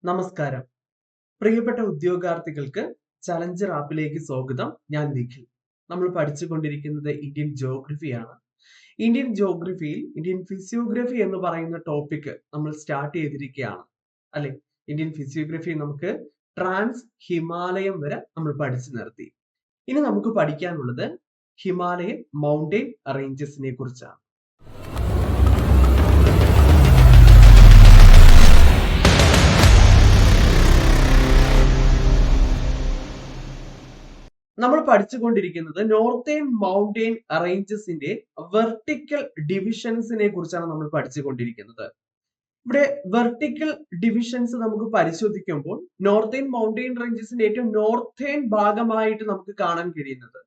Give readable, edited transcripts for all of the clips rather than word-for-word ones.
നമസ്കാരം. പ്രിയപ്പെട്ട ഉദ്യോഗാർത്ഥികൾക്ക് ചലഞ്ചർ ആപ്പിലേക്ക് സ്വാഗതം. ഞാൻ നിഖിൽ. നമ്മൾ പഠിച്ചുകൊണ്ടിരിക്കുന്നത് ഇന്ത്യൻ ജോഗ്രഫിയാണ്. ഇന്ത്യൻ ജോഗ്രഫിയിൽ ഇന്ത്യൻ ഫിസിയോഗ്രഫി എന്ന് പറയുന്ന ടോപ്പിക് നമ്മൾ സ്റ്റാർട്ട് ചെയ്തിരിക്കുകയാണ്. അല്ലെ? ഇന്ത്യൻ ഫിസിയോഗ്രഫി നമുക്ക് ട്രാൻസ് ഹിമാലയം വരെ നമ്മൾ പഠിച്ചു നിർത്തി. ഇനി നമുക്ക് പഠിക്കാനുള്ളത് ഹിമാലയൻ മൗണ്ടെയിൻ റേഞ്ചസിനെ കുറിച്ചാണ്. നമ്മൾ പഠിച്ചുകൊണ്ടിരിക്കുന്നത് നോർത്തേൺ മൗണ്ടെയിൻ റേഞ്ചസിന്റെ വെർട്ടിക്കൽ ഡിവിഷൻസിനെ കുറിച്ചാണ് നമ്മൾ പഠിച്ചുകൊണ്ടിരിക്കുന്നത്. ഇവിടെ വെർട്ടിക്കൽ ഡിവിഷൻസ് നമുക്ക് പരിശോധിക്കുമ്പോൾ നോർത്തേൺ മൗണ്ടെയിൻ റേഞ്ചസിന്റെ ഏറ്റവും നോർത്തേൺ ഭാഗമായിട്ട് നമുക്ക് കാണാൻ കഴിയുന്നത്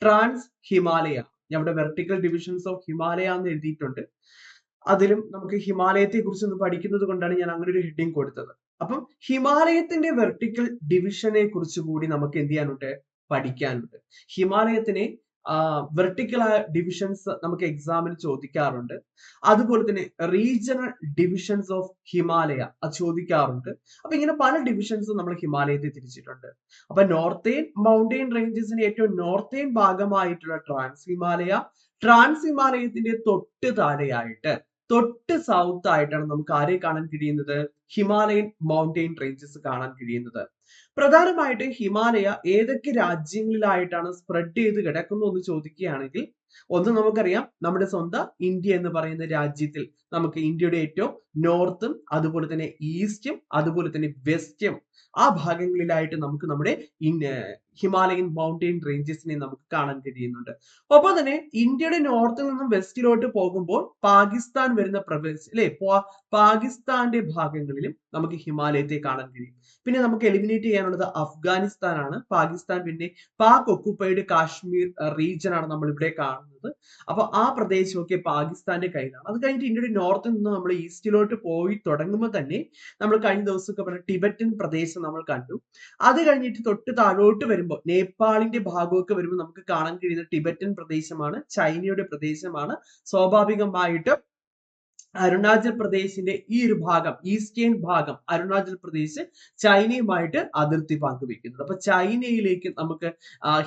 ട്രാൻസ് ഹിമാലയ. ഇവിടെ വെർട്ടിക്കൽ ഡിവിഷൻസ് ഓഫ് ഹിമാലയ എന്ന് എഴുതിയിട്ടുണ്ട്. അതിലും നമുക്ക് ഹിമാലയത്തെ കുറിച്ച് ഒന്ന് പഠിക്കുന്നത് കൊണ്ടാണ് ഞാൻ അങ്ങനെ ഒരു ഹെഡിങ് കൊടുത്തത്. അപ്പം ഹിമാലയത്തിന്റെ വെർട്ടിക്കൽ ഡിവിഷനെ കുറിച്ച് കൂടി നമുക്ക് എന്ത് ചെയ്യാനുണ്ട്, പഠിക്കാനുണ്ട്. ഹിമാലയത്തിനെ വെർട്ടിക്കൽ ഡിവിഷൻസ് നമുക്ക് എക്സാമിന് ചോദിക്കാറുണ്ട്. അതുപോലെ തന്നെ റീജിയണൽ ഡിവിഷൻസ് ഓഫ് ഹിമാലയ അത് ചോദിക്കാറുണ്ട്. അപ്പൊ ഇങ്ങനെ പല ഡിവിഷൻസും നമ്മൾ ഹിമാലയത്തെ തിരിച്ചിട്ടുണ്ട്. അപ്പൊ നോർത്തേൺ മൗണ്ടെയിൻ റേഞ്ചസിന്റെ ഏറ്റവും നോർത്തേൺ ഭാഗമായിട്ടുള്ള ട്രാൻസ് ഹിമാലയത്തിന്റെ തൊട്ട് താഴെയായിട്ട് തൊട്ട് സൗത്ത് ആയിട്ടാണ് നമുക്ക് ആരെ കാണാൻ കഴിയുന്നത്, ഹിമാലയൻ മൗണ്ടെയിൻ റേഞ്ചസ് കാണാൻ കഴിയുന്നത്. പ്രധാനമായിട്ട് ഹിമാലയ ഏതൊക്കെ രാജ്യങ്ങളിലായിട്ടാണ് സ്പ്രെഡ് ചെയ്ത് കിടക്കുന്നു എന്ന് ചോദിക്കുകയാണെങ്കിൽ, ഒന്ന് നമുക്കറിയാം, നമ്മുടെ സ്വന്തം ഇന്ത്യ എന്ന് പറയുന്ന രാജ്യത്തിൽ നമുക്ക് ഇന്ത്യയുടെ ഏറ്റവും നോർത്തും അതുപോലെ തന്നെ ഈസ്റ്റും അതുപോലെ തന്നെ വെസ്റ്റും ആ ഭാഗങ്ങളിലായിട്ട് നമുക്ക് നമ്മുടെ ഹിമാലയൻ മൗണ്ടെയിൻ റേഞ്ചസിനെ നമുക്ക് കാണാൻ കഴിയുന്നുണ്ട്. ഒപ്പം തന്നെ ഇന്ത്യയുടെ നോർത്തിൽ നിന്നും വെസ്റ്റിലോട്ട് പോകുമ്പോൾ പാകിസ്ഥാൻ വരുന്ന പ്രദേശം അല്ലെ, പാകിസ്ഥാന്റെ ഭാഗങ്ങളിലും നമുക്ക് ഹിമാലയത്തെ കാണാൻ കഴിയും. പിന്നെ നമുക്ക് എലിമിനേറ്റ് ചെയ്യാനുള്ളത് അഫ്ഗാനിസ്ഥാൻ ആണ്. പാകിസ്ഥാൻ പിന്നെ പാക് ഒക്കുപ്പൈഡ് കാശ്മീർ റീജിയൻ ആണ് നമ്മൾ ഇവിടെ കാണുന്നത്. അപ്പൊ ആ പ്രദേശമൊക്കെ പാകിസ്ഥാന്റെ കയ്യിലാണ്. അത് കഴിഞ്ഞിട്ട് ഇന്ത്യയുടെ നോർത്തിൽ നിന്ന് നമ്മൾ ഈസ്റ്റിലോട്ട് പോയി തുടങ്ങുമ്പോൾ തന്നെ നമ്മൾ കഴിഞ്ഞ ദിവസമൊക്കെ പറഞ്ഞ ടിബറ്റൻ പ്രദേശം നമ്മൾ കണ്ടു. അത് കഴിഞ്ഞിട്ട് തൊട്ട് താഴോട്ട് വരുമ്പോൾ നേപ്പാളിന്റെ ഭാഗമൊക്കെ വരുമ്പോൾ നമുക്ക് കാണാൻ കഴിയുന്ന ടിബറ്റൻ പ്രദേശമാണ്, ചൈനയുടെ പ്രദേശമാണ്. സ്വാഭാവികമായിട്ടും അരുണാചൽ പ്രദേശിന്റെ ഈ ഒരു ഭാഗം, ഈസ്റ്റേൺ ഭാഗം അരുണാചൽ പ്രദേശ് ചൈനയുമായിട്ട് അതിർത്തി പങ്കുവെക്കുന്നത്. അപ്പൊ ചൈനയിലേക്ക് നമുക്ക്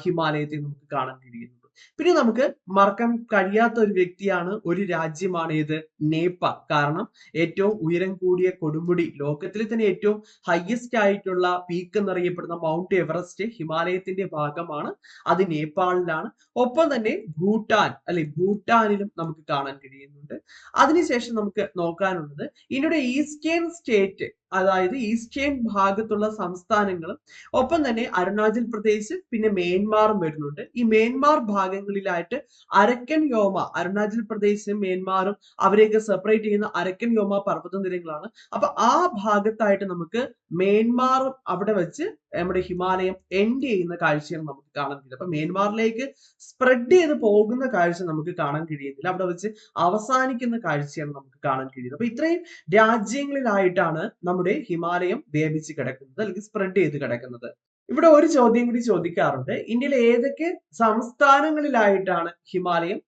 ഹിമാലയത്തെ നമുക്ക് കാണാൻ കഴിയുന്നത്. പിന്നെ നമുക്ക് മറക്കാൻ കഴിയാത്ത ഒരു വ്യക്തിയാണ്, ഒരു രാജ്യമാണ് ഏത്, നേപ്പാൾ. കാരണം ഏറ്റവും ഉയരം കൂടിയ കൊടുമുടി, ലോകത്തിലെ തന്നെ ഏറ്റവും ഹയസ്റ്റ് ആയിട്ടുള്ള പീക്ക് എന്നറിയപ്പെടുന്ന മൗണ്ട് എവറസ്റ്റ് ഹിമാലയത്തിന്റെ ഭാഗമാണ്. അത് നേപ്പാളിലാണ്. ഒപ്പം തന്നെ ഭൂട്ടാൻ അല്ലെ, ഭൂട്ടാനിലും നമുക്ക് കാണാൻ കഴിയുന്നുണ്ട്. അതിനുശേഷം നമുക്ക് നോക്കാനുള്ളത് ഇന്ത്യയുടെ ഈസ്റ്റേൺ സ്റ്റേറ്റ്, അതായത് ഈസ്റ്റേൺ ഭാഗത്തുള്ള സംസ്ഥാനങ്ങളും ഒപ്പം തന്നെ അരുണാചൽ പ്രദേശ് പിന്നെ മ്യാൻമാറും വരുന്നുണ്ട്. ഈ മ്യാൻമാർ ഭാഗങ്ങളിലായിട്ട് അരക്കൻ യോമ, അരുണാചൽ പ്രദേശും മ്യാൻമാറും അവരെയൊക്കെ സെപ്പറേറ്റ് ചെയ്യുന്ന അരക്കൻ യോമ പർവ്വത നിരകളാണ്. അപ്പൊ ആ ഭാഗത്തായിട്ട് നമുക്ക് മ്യാൻമാറും അവിടെ വെച്ച് നമ്മുടെ ഹിമാലയം എൻഡ് ചെയ്യുന്ന കാഴ്ചയാണ് നമുക്ക് കാണാൻ കഴിയുന്നത്. അപ്പൊ മ്യാൻമാറിലേക്ക് സ്പ്രെഡ് ചെയ്ത് പോകുന്ന കാഴ്ച നമുക്ക് കാണാൻ കഴിയുന്നില്ല, അവിടെ വെച്ച് അവസാനിക്കുന്ന കാഴ്ചയാണ് നമുക്ക് കാണാൻ കഴിയുന്നത്. അപ്പൊ ഇത്രയും രാജ്യങ്ങളിലായിട്ടാണ് നമ്മുടെ ഹിമാലയം വ്യാപിച്ച് കിടക്കുന്നത് അല്ലെങ്കിൽ സ്പ്രെഡ് ചെയ്ത് കിടക്കുന്നത്. ഇവിടെ ഒരു ചോദ്യം കൂടി ചോദിക്കാറുണ്ട്, ഇന്ത്യയിലെ ഏതൊക്കെ സംസ്ഥാനങ്ങളിലായിട്ടാണ് ഹിമാലയം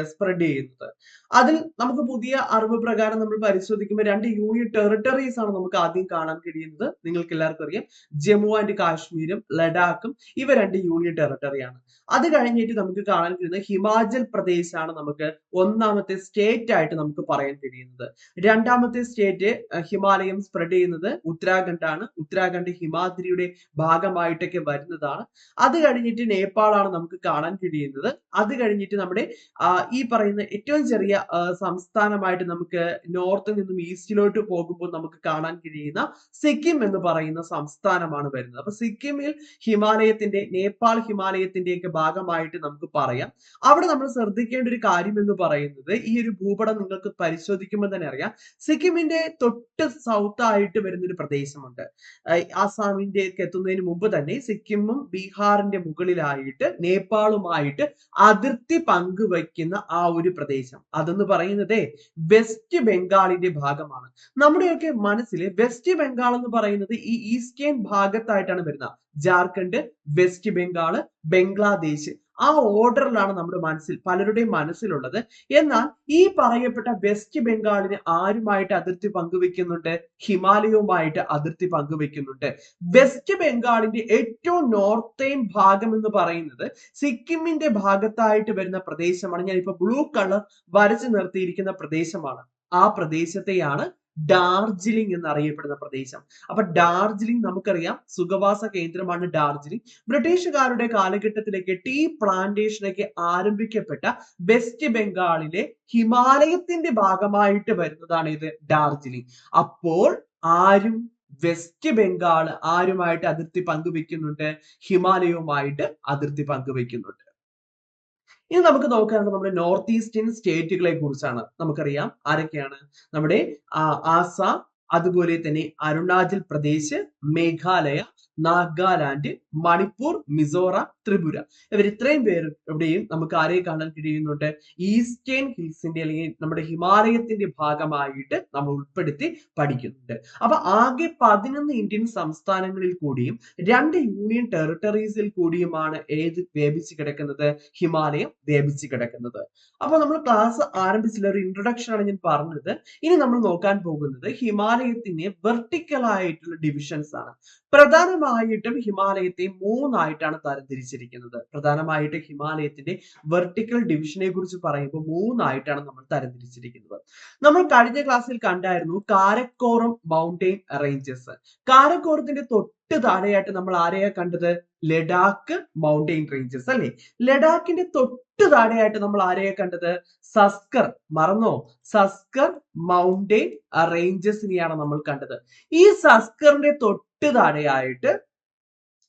സ്പ്രെഡ് ചെയ്യുന്നത്? അതിൽ നമുക്ക് പുതിയ അറിവ് പ്രകാരം നമ്മൾ പരിശോധിക്കുമ്പോൾ 2 യൂണിയൻ ടെറിട്ടറീസ് ആണ് നമുക്ക് ആദ്യം കാണാൻ കഴിയുന്നത്. നിങ്ങൾക്ക് എല്ലാവർക്കും അറിയാം, ജമ്മു ആൻഡ് കാശ്മീരും ലഡാക്കും ഇവ 2 യൂണിയൻ ടെറിട്ടറിയാണ്. അത് കഴിഞ്ഞിട്ട് നമുക്ക് കാണാൻ കഴിയുന്നത് ഹിമാചൽ പ്രദേശ് ആണ് നമുക്ക് ഒന്നാമത്തെ സ്റ്റേറ്റ് ആയിട്ട് നമുക്ക് പറയാൻ കഴിയുന്നത്. രണ്ടാമത്തെ സ്റ്റേറ്റ് ഹിമാലയം സ്പ്രെഡ് ചെയ്യുന്നത് ഉത്തരാഖണ്ഡ് ആണ്. ഉത്തരാഖണ്ഡ് ഹിമാദ്രിയുടെ ഭാഗമായിട്ടൊക്കെ വരുന്നതാണ്. അത് കഴിഞ്ഞിട്ട് നേപ്പാളാണ് നമുക്ക് കാണാൻ കഴിയുന്നത്. അത് കഴിഞ്ഞിട്ട് നമ്മുടെ ഈ പറയുന്ന ഏറ്റവും ചെറിയ സംസ്ഥാനമായിട്ട് നമുക്ക് നോർത്തിൽ നിന്നും ഈസ്റ്റിലോട്ട് പോകുമ്പോൾ നമുക്ക് കാണാൻ കഴിയുന്ന സിക്കിം എന്ന് പറയുന്ന സംസ്ഥാനമാണ് വരുന്നത്. അപ്പൊ സിക്കിമിൽ ഹിമാലയത്തിന്റെ, നേപ്പാൾ ഹിമാലയത്തിന്റെ ഒക്കെ ഭാഗമായിട്ട് നമുക്ക് പറയാം. അവിടെ നമ്മൾ ശ്രദ്ധിക്കേണ്ട ഒരു കാര്യം എന്ന് പറയുന്നത്, ഈ ഒരു ഭൂപടം നിങ്ങൾക്ക് പരിശോധിക്കുമ്പോൾ തന്നെ അറിയാം, സിക്കിമിന്റെ തൊട്ട് സൗത്ത് ആയിട്ട് വരുന്ന ഒരു പ്രദേശമുണ്ട്. ആസാമിന്റെ ഒക്കെ എത്തുന്നതിന് മുമ്പ് തന്നെ സിക്കിമും ബീഹാറിന്റെ മുകളിലായിട്ട് നേപ്പാളുമായിട്ട് അതിർത്തി പങ്കുവയ്ക്കുന്ന ആ ഒരു പ്രദേശം, അതെന്ന് പറയുന്നത് വെസ്റ്റ് ബംഗാളിന്റെ ഭാഗമാണ്. നമ്മുടെയൊക്കെ മനസ്സിൽ വെസ്റ്റ് ബംഗാൾ എന്ന് പറയുന്നത് ഈ ഈസ്റ്റേൺ ഭാഗത്തായിട്ടാണ് വരുന്നത്. ജാർഖണ്ഡ്, വെസ്റ്റ് ബംഗാൾ, ബംഗ്ലാദേശ് ആ ഓർഡറിലാണ് നമ്മുടെ പലരുടെയും മനസ്സിലുള്ളത്. എന്നാൽ ഈ പറയപ്പെട്ട വെസ്റ്റ് ബംഗാളിന് ആരുമായിട്ട് അതിർത്തി പങ്കുവെക്കുന്നുണ്ട്? ഹിമാലയവുമായിട്ട് അതിർത്തി പങ്കുവെക്കുന്നുണ്ട്. വെസ്റ്റ് ബംഗാളിന്റെ ഏറ്റവും നോർത്തേൺ ഭാഗം എന്ന് പറയുന്നത് സിക്കിമിന്റെ ഭാഗത്തായിട്ട് വരുന്ന പ്രദേശമാണ്. ഞാനിപ്പോ ബ്ലൂ കളർ വരച്ചു നിർത്തിയിരിക്കുന്ന പ്രദേശമാണ്. ആ പ്രദേശത്തെയാണ് ഡാർജിലിംഗ് എന്നറിയപ്പെടുന്ന പ്രദേശം. അപ്പൊ ഡാർജിലിംഗ് നമുക്കറിയാം സുഖവാസ കേന്ദ്രമാണ് ഡാർജിലിംഗ്. ബ്രിട്ടീഷുകാരുടെ കാലഘട്ടത്തിലേക്ക് ടീ പ്ലാന്റേഷനൊക്കെ ആരംഭിക്കപ്പെട്ട വെസ്റ്റ് ബംഗാളിലെ ഹിമാലയത്തിന്റെ ഭാഗമായിട്ട് വരുന്നതാണ് ഇത് ഡാർജിലിംഗ്. അപ്പോൾ വെസ്റ്റ് ബംഗാൾ ആരുമായിട്ട് അതിർത്തി പങ്കുവെക്കുന്നുണ്ട്? ഹിമാലയവുമായിട്ട് അതിർത്തി പങ്കുവെക്കുന്നുണ്ട്. ഇനി നമുക്ക് നോക്കാനുള്ളത് നമ്മുടെ നോർത്ത് ഈസ്റ്റേൺ സ്റ്റേറ്റുകളെ കുറിച്ചാണ്. നമുക്കറിയാം ആരൊക്കെയാണ്? നമ്മുടെ ആസാം, അതുപോലെ തന്നെ അരുണാചൽ പ്രദേശ്, മേഘാലയ, നാഗാലാൻഡ്, മണിപ്പൂർ, മിസോറാം, ത്രിപുര. ഇവർ ഇത്രയും പേര് എവിടെയും നമുക്ക് ആരെ കാണാൻ കഴിയുന്നുണ്ട്? ഈസ്റ്റേൺ ഹിൽസിന്റെ അല്ലെങ്കിൽ നമ്മുടെ ഹിമാലയത്തിന്റെ ഭാഗമായിട്ട് നമ്മൾ ഉൾപ്പെടുത്തി പഠിക്കുന്നുണ്ട്. അപ്പൊ ആകെ 11 ഇന്ത്യൻ സംസ്ഥാനങ്ങളിൽ കൂടിയും 2 യൂണിയൻ ടെറിട്ടറീസിൽ കൂടിയുമാണ് ഏത് വ്യാപിച്ചു കിടക്കുന്നത്? ഹിമാലയം വ്യാപിച്ചു കിടക്കുന്നത്. അപ്പൊ നമ്മൾ ക്ലാസ് ആരംഭിച്ചില്ല, ഒരു ഇൻട്രൊഡക്ഷൻ ആണ് ഞാൻ പറഞ്ഞത്. ഇനി നമ്മൾ നോക്കാൻ പോകുന്നത് ഹിമാലയത്തിന്റെ വെർട്ടിക്കൽ ആയിട്ടുള്ള ഡിവിഷൻസ് ആണ്. പ്രധാനമായിട്ടും ഹിമാലയത്തെ 3 ആയിട്ടാണ് തരംതിരിച്ചിരിക്കുന്നത്. പ്രധാനമായിട്ട് ഹിമാലയത്തിന്റെ വെർട്ടിക്കൽ ഡിവിഷനെ കുറിച്ച് പറയുമ്പോൾ 3 ആയിട്ടാണ് നമ്മൾ തരംതിരിച്ചിരിക്കുന്നത്. നമ്മൾ കഴിഞ്ഞ ക്ലാസ്സിൽ കണ്ടായിരുന്നു കാരക്കോറം മൗണ്ടെയിൻ റേഞ്ചസ്. കാരക്കോറത്തിന്റെ തൊട്ട് താഴെയായിട്ട് നമ്മൾ ആരെയാ കണ്ടത്? ലഡാക്ക് മൗണ്ടെയിൻ റേഞ്ചസ് അല്ലെ? ലഡാക്കിന്റെ തൊട്ട് താഴെയായിട്ട് നമ്മൾ ആരെയാ കണ്ടത്? സസ്കർ. മറന്നോ? സസ്കർ മൗണ്ടെയിൻ റേഞ്ചസിനെയാണ് നമ്മൾ കണ്ടത്. ഈ സസ്കറിന്റെ തൊട്ട് താഴെയായിട്ട്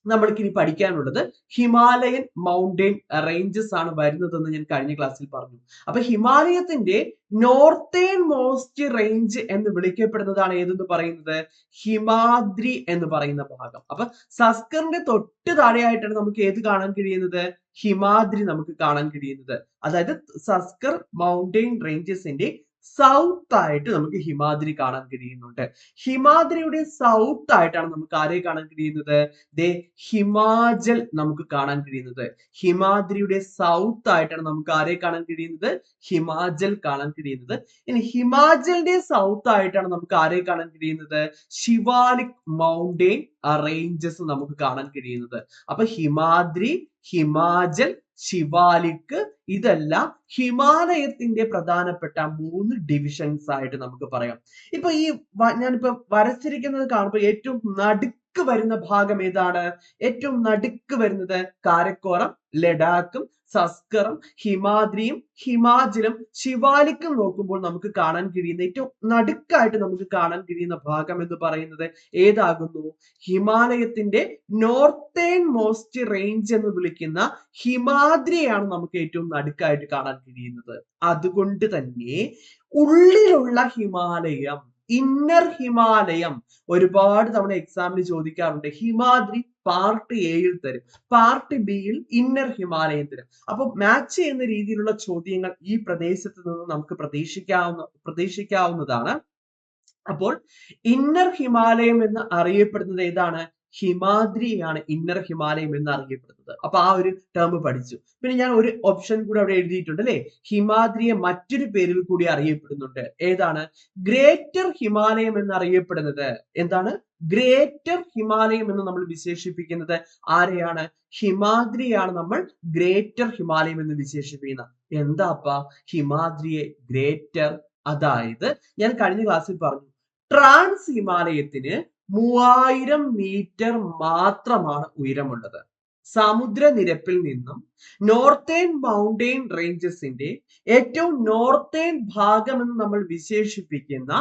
നമ്മൾക്ക് ഇനി പഠിക്കാനുള്ളത് ഹിമാലയൻ മൗണ്ടെയിൻ റേഞ്ചസ് ആണ് വരുന്നതെന്ന് ഞാൻ കഴിഞ്ഞ ക്ലാസ്സിൽ പറഞ്ഞു. അപ്പൊ ഹിമാലയത്തിന്റെ നോർത്തേൺ മോസ്റ്റ് റേഞ്ച് എന്ന് വിളിക്കപ്പെടുന്നതാണ് ഏതെന്ന് പറയുന്നത്? ഹിമാദ്രി എന്ന് പറയുന്ന ഭാഗം. അപ്പൊ സസ്കറിന്റെ തൊട്ട് താഴെയായിട്ടാണ് നമുക്ക് ഏത് കാണാൻ കഴിയുന്നത്? ഹിമാദ്രി നമുക്ക് കാണാൻ കഴിയുന്നത്. അതായത് സസ്കർ മൗണ്ടെയിൻ റേഞ്ചസിന്റെ സൗത്ത് ആയിട്ട് നമുക്ക് ഹിമാദ്രി കാണാൻ കഴിയുന്നുണ്ട്. ഹിമാദ്രിയുടെ സൗത്ത് ആയിട്ടാണ് നമുക്ക് ആരെ കാണാൻ കഴിയുന്നത്? ഹിമാചൽ നമുക്ക് കാണാൻ കഴിയുന്നത്. ഹിമാദ്രിയുടെ സൗത്ത് ആയിട്ടാണ് നമുക്ക് ആരെ കാണാൻ കഴിയുന്നത്? ഹിമാചൽ കാണാൻ കഴിയുന്നത്. ഇനി ഹിമാചലിന്റെ സൗത്ത് ആയിട്ടാണ് നമുക്ക് ആരെ കാണാൻ കഴിയുന്നത്? ശിവാലിക് മൗണ്ടെയിൻ റേഞ്ചസ് നമുക്ക് കാണാൻ കഴിയുന്നത്. അപ്പൊ ഹിമാദ്രി, ഹിമാചൽ, ശിവാലിക് ഇതെല്ലാം ഹിമാലയത്തിന്റെ പ്രധാനപ്പെട്ട 3 ഡിവിഷൻസ് ആയിട്ട് നമുക്ക് പറയാം. ഇപ്പൊ ഞാനിപ്പോ വരച്ചിരിക്കുന്നത് കാണുമ്പോൾ ഏറ്റവും നടുക്ക് വരുന്ന ഭാഗം ഏതാണ്? ഏറ്റവും നടുക്ക് വരുന്നത് കാരക്കോറം, ലഡാക്കും, സസ്കറും, ഹിമാദ്രിയും, ഹിമാചലും, ശിവാലിക്കും നോക്കുമ്പോൾ നമുക്ക് കാണാൻ കഴിയുന്ന ഏറ്റവും നടുക്കായിട്ട് നമുക്ക് കാണാൻ കഴിയുന്ന ഭാഗം എന്ന് പറയുന്നത് ഏതാകുന്നു? ഹിമാലയത്തിന്റെ നോർത്തേൺ മോസ്റ്റ് റേഞ്ച് എന്ന് വിളിക്കുന്ന ഹിമാദ്രിയാണ് നമുക്ക് ഏറ്റവും നടുക്കായിട്ട് കാണാൻ കഴിയുന്നത്. അതുകൊണ്ട് തന്നെ ഉള്ളിലുള്ള ഹിമാലയം, ഇന്നർ ഹിമാലയം ഒരുപാട് തവണ എക്സാമിന് ചോദിക്കാറുണ്ട്. ഹിമാദ്രി പാർട്ട് എയിൽ തരും, പാർട്ട് ബിയിൽ ഇന്നർ ഹിമാലയം തരും. അപ്പൊ മാച്ച് ചെയ്യുന്ന രീതിയിലുള്ള ചോദ്യങ്ങൾ ഈ പ്രദേശത്ത് നിന്ന് നമുക്ക് പ്രതീക്ഷിക്കാവുന്നതാണ്. അപ്പോൾ ഇന്നർ ഹിമാലയം എന്ന് അറിയപ്പെടുന്നത് ഏതാണ്? ഹിമാദ്രിയാണ് ഇന്നർ ഹിമാലയം എന്ന് അറിയപ്പെടുന്നത്. അപ്പൊ ആ ഒരു ടേം പഠിച്ചു. പിന്നെ ഞാൻ ഒരു ഓപ്ഷൻ കൂടെ അവിടെ എഴുതിയിട്ടുണ്ട് അല്ലെ? ഹിമാദ്രിയെ മറ്റൊരു പേരിൽ കൂടി അറിയപ്പെടുന്നുണ്ട്. ഏതാണ്? ഗ്രേറ്റർ ഹിമാലയം എന്ന് അറിയപ്പെടുന്നത്. എന്താണ്? ഗ്രേറ്റർ ഹിമാലയം എന്ന് നമ്മൾ വിശേഷിപ്പിക്കുന്നത് ആരെയാണ്? ഹിമാദ്രിയാണ് നമ്മൾ ഗ്രേറ്റർ ഹിമാലയം എന്ന് വിശേഷിപ്പിക്കുന്നത്. എന്താപ്പാ ഹിമാദ്രിയെ ഗ്രേറ്റർ? അതായത് ഞാൻ കഴിഞ്ഞ ക്ലാസ്സിൽ പറഞ്ഞു, ട്രാൻസ് ഹിമാലയത്തിന് 3000 മീറ്റർ മാത്രമാണ് ഉയരമുള്ളത്. സമുദ്രനിരപ്പിൽ നിന്നും നോർത്തേൺ മൗണ്ടെയിൻ റേഞ്ചസിന്റെ ഏറ്റവും നോർത്തേൺ ഭാഗം എന്ന് നമ്മൾ വിശേഷിപ്പിക്കുന്ന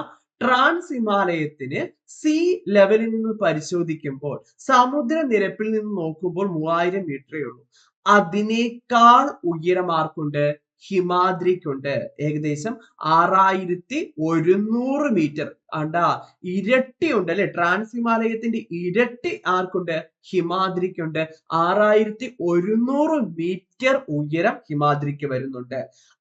ട്രാൻസ് ഹിമാലയത്തിന് സീ ലെവലിൽ നിന്ന് പരിശോധിക്കുമ്പോൾ, സമുദ്രനിരപ്പിൽ നിന്ന് നോക്കുമ്പോൾ 3000 മീറ്ററേ ഉള്ളൂ. അതിനേക്കാൾ ഉയരം ആർക്കുണ്ട്? ഹിമാദ്രിക്കുണ്ട്. ഏകദേശം 6100 മീറ്റർ. ഇരട്ടി ഉണ്ട് അല്ലെ? ട്രാൻസ് ഹിമാലയത്തിന്റെ ഇരട്ടി ആർക്കുണ്ട്? ഹിമാദ്രിക്കുണ്ട്. 6100 മീറ്റർ ഉയരം ഹിമാദ്രിക്ക് വരുന്നുണ്ട്.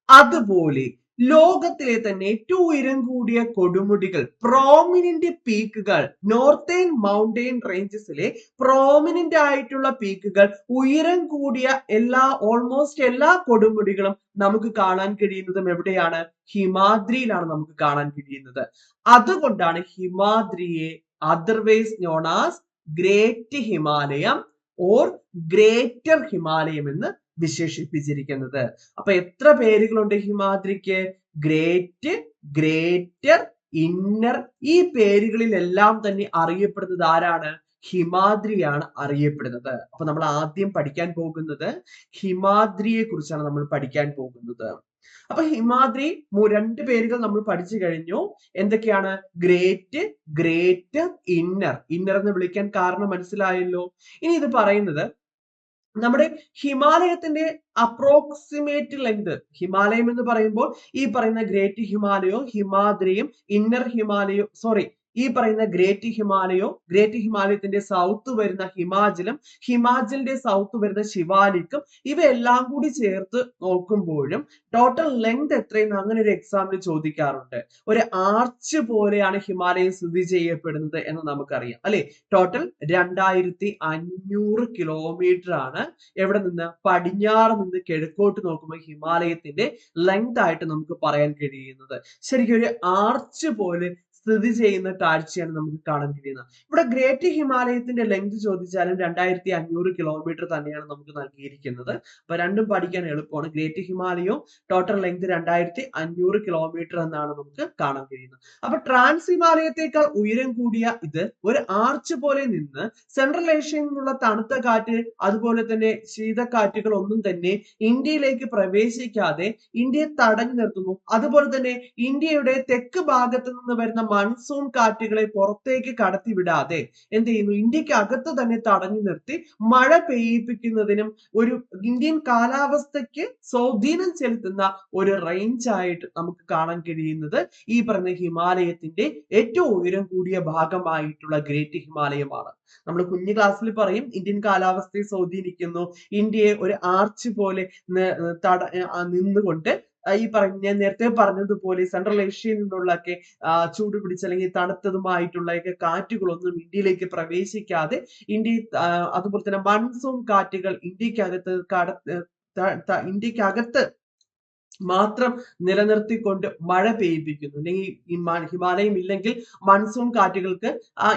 അതുപോലെ ലോകത്തിലെ തന്നെ ഏറ്റവും ഉയരം കൂടിയ കൊടുമുടികൾ, പ്രോമിനന്റ് പീക്കുകൾ, നോർത്തേൺ മൗണ്ടെയിൻ റേഞ്ചസിലെ പ്രോമിനന്റ് ആയിട്ടുള്ള പീക്കുകൾ, ഉയരം കൂടിയ ഓൾമോസ്റ്റ് എല്ലാ കൊടുമുടികളും നമുക്ക് കാണാൻ കഴിയുന്നതും എവിടെയാണ്? ഹിമാദ്രിയിലാണ് നമുക്ക് കാണാൻ കഴിയുന്നത്. അതുകൊണ്ടാണ് ഹിമാദ്രിയെ otherwise known as great Himalayam or greater Himalayam എന്ന് വിശേഷിപ്പിച്ചിരിക്കുന്നത്. അപ്പൊ എത്ര പേരുകളുണ്ട് ഹിമാദ്രിക്ക്? ഗ്രേറ്റ്, ഗ്രേറ്റർ, ഇന്നർ, ഈ പേരുകളിലെല്ലാം തന്നെ അറിയപ്പെടുന്നത് ആരാണ്? ഹിമാദ്രിയാണ് അറിയപ്പെടുന്നത്. അപ്പൊ നമ്മൾ ആദ്യം പഠിക്കാൻ പോകുന്നത് ഹിമാദ്രിയെ കുറിച്ചാണ് നമ്മൾ പഠിക്കാൻ പോകുന്നത്. അപ്പൊ ഹിമാദ്രി രണ്ട് പേരുകൾ നമ്മൾ പഠിച്ചു കഴിഞ്ഞു. എന്തൊക്കെയാണ്? Great, greater, inner. ഇന്നർ എന്ന് വിളിക്കാൻ കാരണം മനസ്സിലായല്ലോ. ഇനി ഇത് പറയുന്നത് നമ്മുടെ ഹിമാലയത്തിന്റെ അപ്രോക്സിമേറ്റ് ലെങ്ത്. ഹിമാലയം എന്ന് പറയുമ്പോൾ ഈ പറയുന്ന ഗ്രേറ്റ് ഹിമാലയോ, ഹിമാദ്രിയും, ഇന്നർ ഹിമാലയോ, ഈ പറയുന്ന ഗ്രേറ്റ് ഹിമാലയത്തിന്റെ സൗത്ത് വരുന്ന ഹിമാചലും, ഹിമാചലിന്റെ സൗത്ത് വരുന്ന ശിവാലിക്കും, ഇവയെല്ലാം കൂടി ചേർത്ത് നോക്കുമ്പോഴും ടോട്ടൽ ലെങ്ത് എത്രയെന്ന് അങ്ങനെ ഒരു എക്സാമിന് ചോദിക്കാറുണ്ട്. ഒരു ആർച്ച് പോലെയാണ് ഹിമാലയം സ്ഥിതി ചെയ്യപ്പെടുന്നത് എന്ന് നമുക്കറിയാം അല്ലെ. ടോട്ടൽ 2500 കിലോമീറ്റർ ആണ് എവിടെ നിന്ന്? പടിഞ്ഞാറ് നിന്ന് കിഴക്കോട്ട് നോക്കുമ്പോൾ ഹിമാലയത്തിന്റെ ലെങ്ത് ആയിട്ട് നമുക്ക് പറയാൻ കഴിയുന്നത്. ശരിക്കും ഒരു ആർച്ച് പോലെ സ്ഥിതി ചെയ്യുന്ന കാഴ്ചയാണ് നമുക്ക് കാണാൻ കഴിയുന്നത്. ഇവിടെ ഗ്രേറ്റ് ഹിമാലയത്തിന്റെ ലെങ്ത് ചോദിച്ചാലും 2500 കിലോമീറ്റർ തന്നെയാണ് നമുക്ക് നൽകിയിരിക്കുന്നത്. അപ്പൊ രണ്ടും പഠിക്കാൻ എളുപ്പമാണ്. ഗ്രേറ്റ് ഹിമാലയവും ടോട്ടൽ ലെങ്ത് 2500 കിലോമീറ്റർ എന്നാണ് നമുക്ക് കാണാൻ കഴിയുന്നത്. അപ്പൊ ട്രാൻസ് ഹിമാലയത്തെക്കാൾ ഉയരം കൂടിയ ഇത് ഒരു ആർച്ച് പോലെ നിന്ന് സെൻട്രൽ ഏഷ്യയിൽ നിന്നുള്ള തണുത്ത കാറ്റ്, അതുപോലെ തന്നെ ശീതക്കാറ്റുകൾ ഒന്നും തന്നെ ഇന്ത്യയിലേക്ക് പ്രവേശിക്കാതെ ഇന്ത്യയെ തടഞ്ഞു നിർത്തുന്നു. അതുപോലെ തന്നെ ഇന്ത്യയുടെ തെക്ക് ഭാഗത്ത് നിന്ന് വരുന്ന മൺസൂൺ കാറ്റുകളെ പുറത്തേക്ക് കടത്തിവിടാതെ എന്ത് ചെയ്യുന്നു? ഇന്ത്യക്ക് അകത്ത് തന്നെ തടഞ്ഞു നിർത്തി മഴ പെയ്യിപ്പിക്കുന്നതിനും ഒരു ഇന്ത്യൻ കാലാവസ്ഥയ്ക്ക് സ്വാധീനം ചെലുത്തുന്ന ഒരു റേഞ്ച് ആയിട്ട് നമുക്ക് കാണാൻ കഴിയുന്നത് ഈ പറഞ്ഞ ഹിമാലയത്തിന്റെ ഏറ്റവും ഉയരം കൂടിയ ഭാഗമായിട്ടുള്ള ഗ്രേറ്റ് ഹിമാലയമാണ്. നമ്മൾ കുഞ്ഞു ക്ലാസ്സിൽ പറയും ഇന്ത്യൻ കാലാവസ്ഥയെ സ്വാധീനിക്കുന്നു, ഇന്ത്യയെ ഒരു ആർച്ച് പോലെ നിന്നുകൊണ്ട് ഈ ഞാൻ നേരത്തെ പറഞ്ഞതുപോലെ സെൻട്രൽ ഏഷ്യയിൽ നിന്നുള്ളൊക്കെ ചൂട് പിടിച്ച അല്ലെങ്കിൽ തണുത്തതുമായിട്ടുള്ള കാറ്റുകളൊന്നും ഇന്ത്യയിലേക്ക് പ്രവേശിക്കാതെ അതുപോലെ തന്നെ മൺസൂൺ കാറ്റുകൾ ഇന്ത്യക്കകത്ത് മാത്രം നിലനിർത്തിക്കൊണ്ട് മഴ പെയ്യിപ്പിക്കുന്നു. അല്ലെങ്കിൽ ഈ ഹിമാലയം ഇല്ലെങ്കിൽ മൺസൂൺ കാറ്റുകൾക്ക്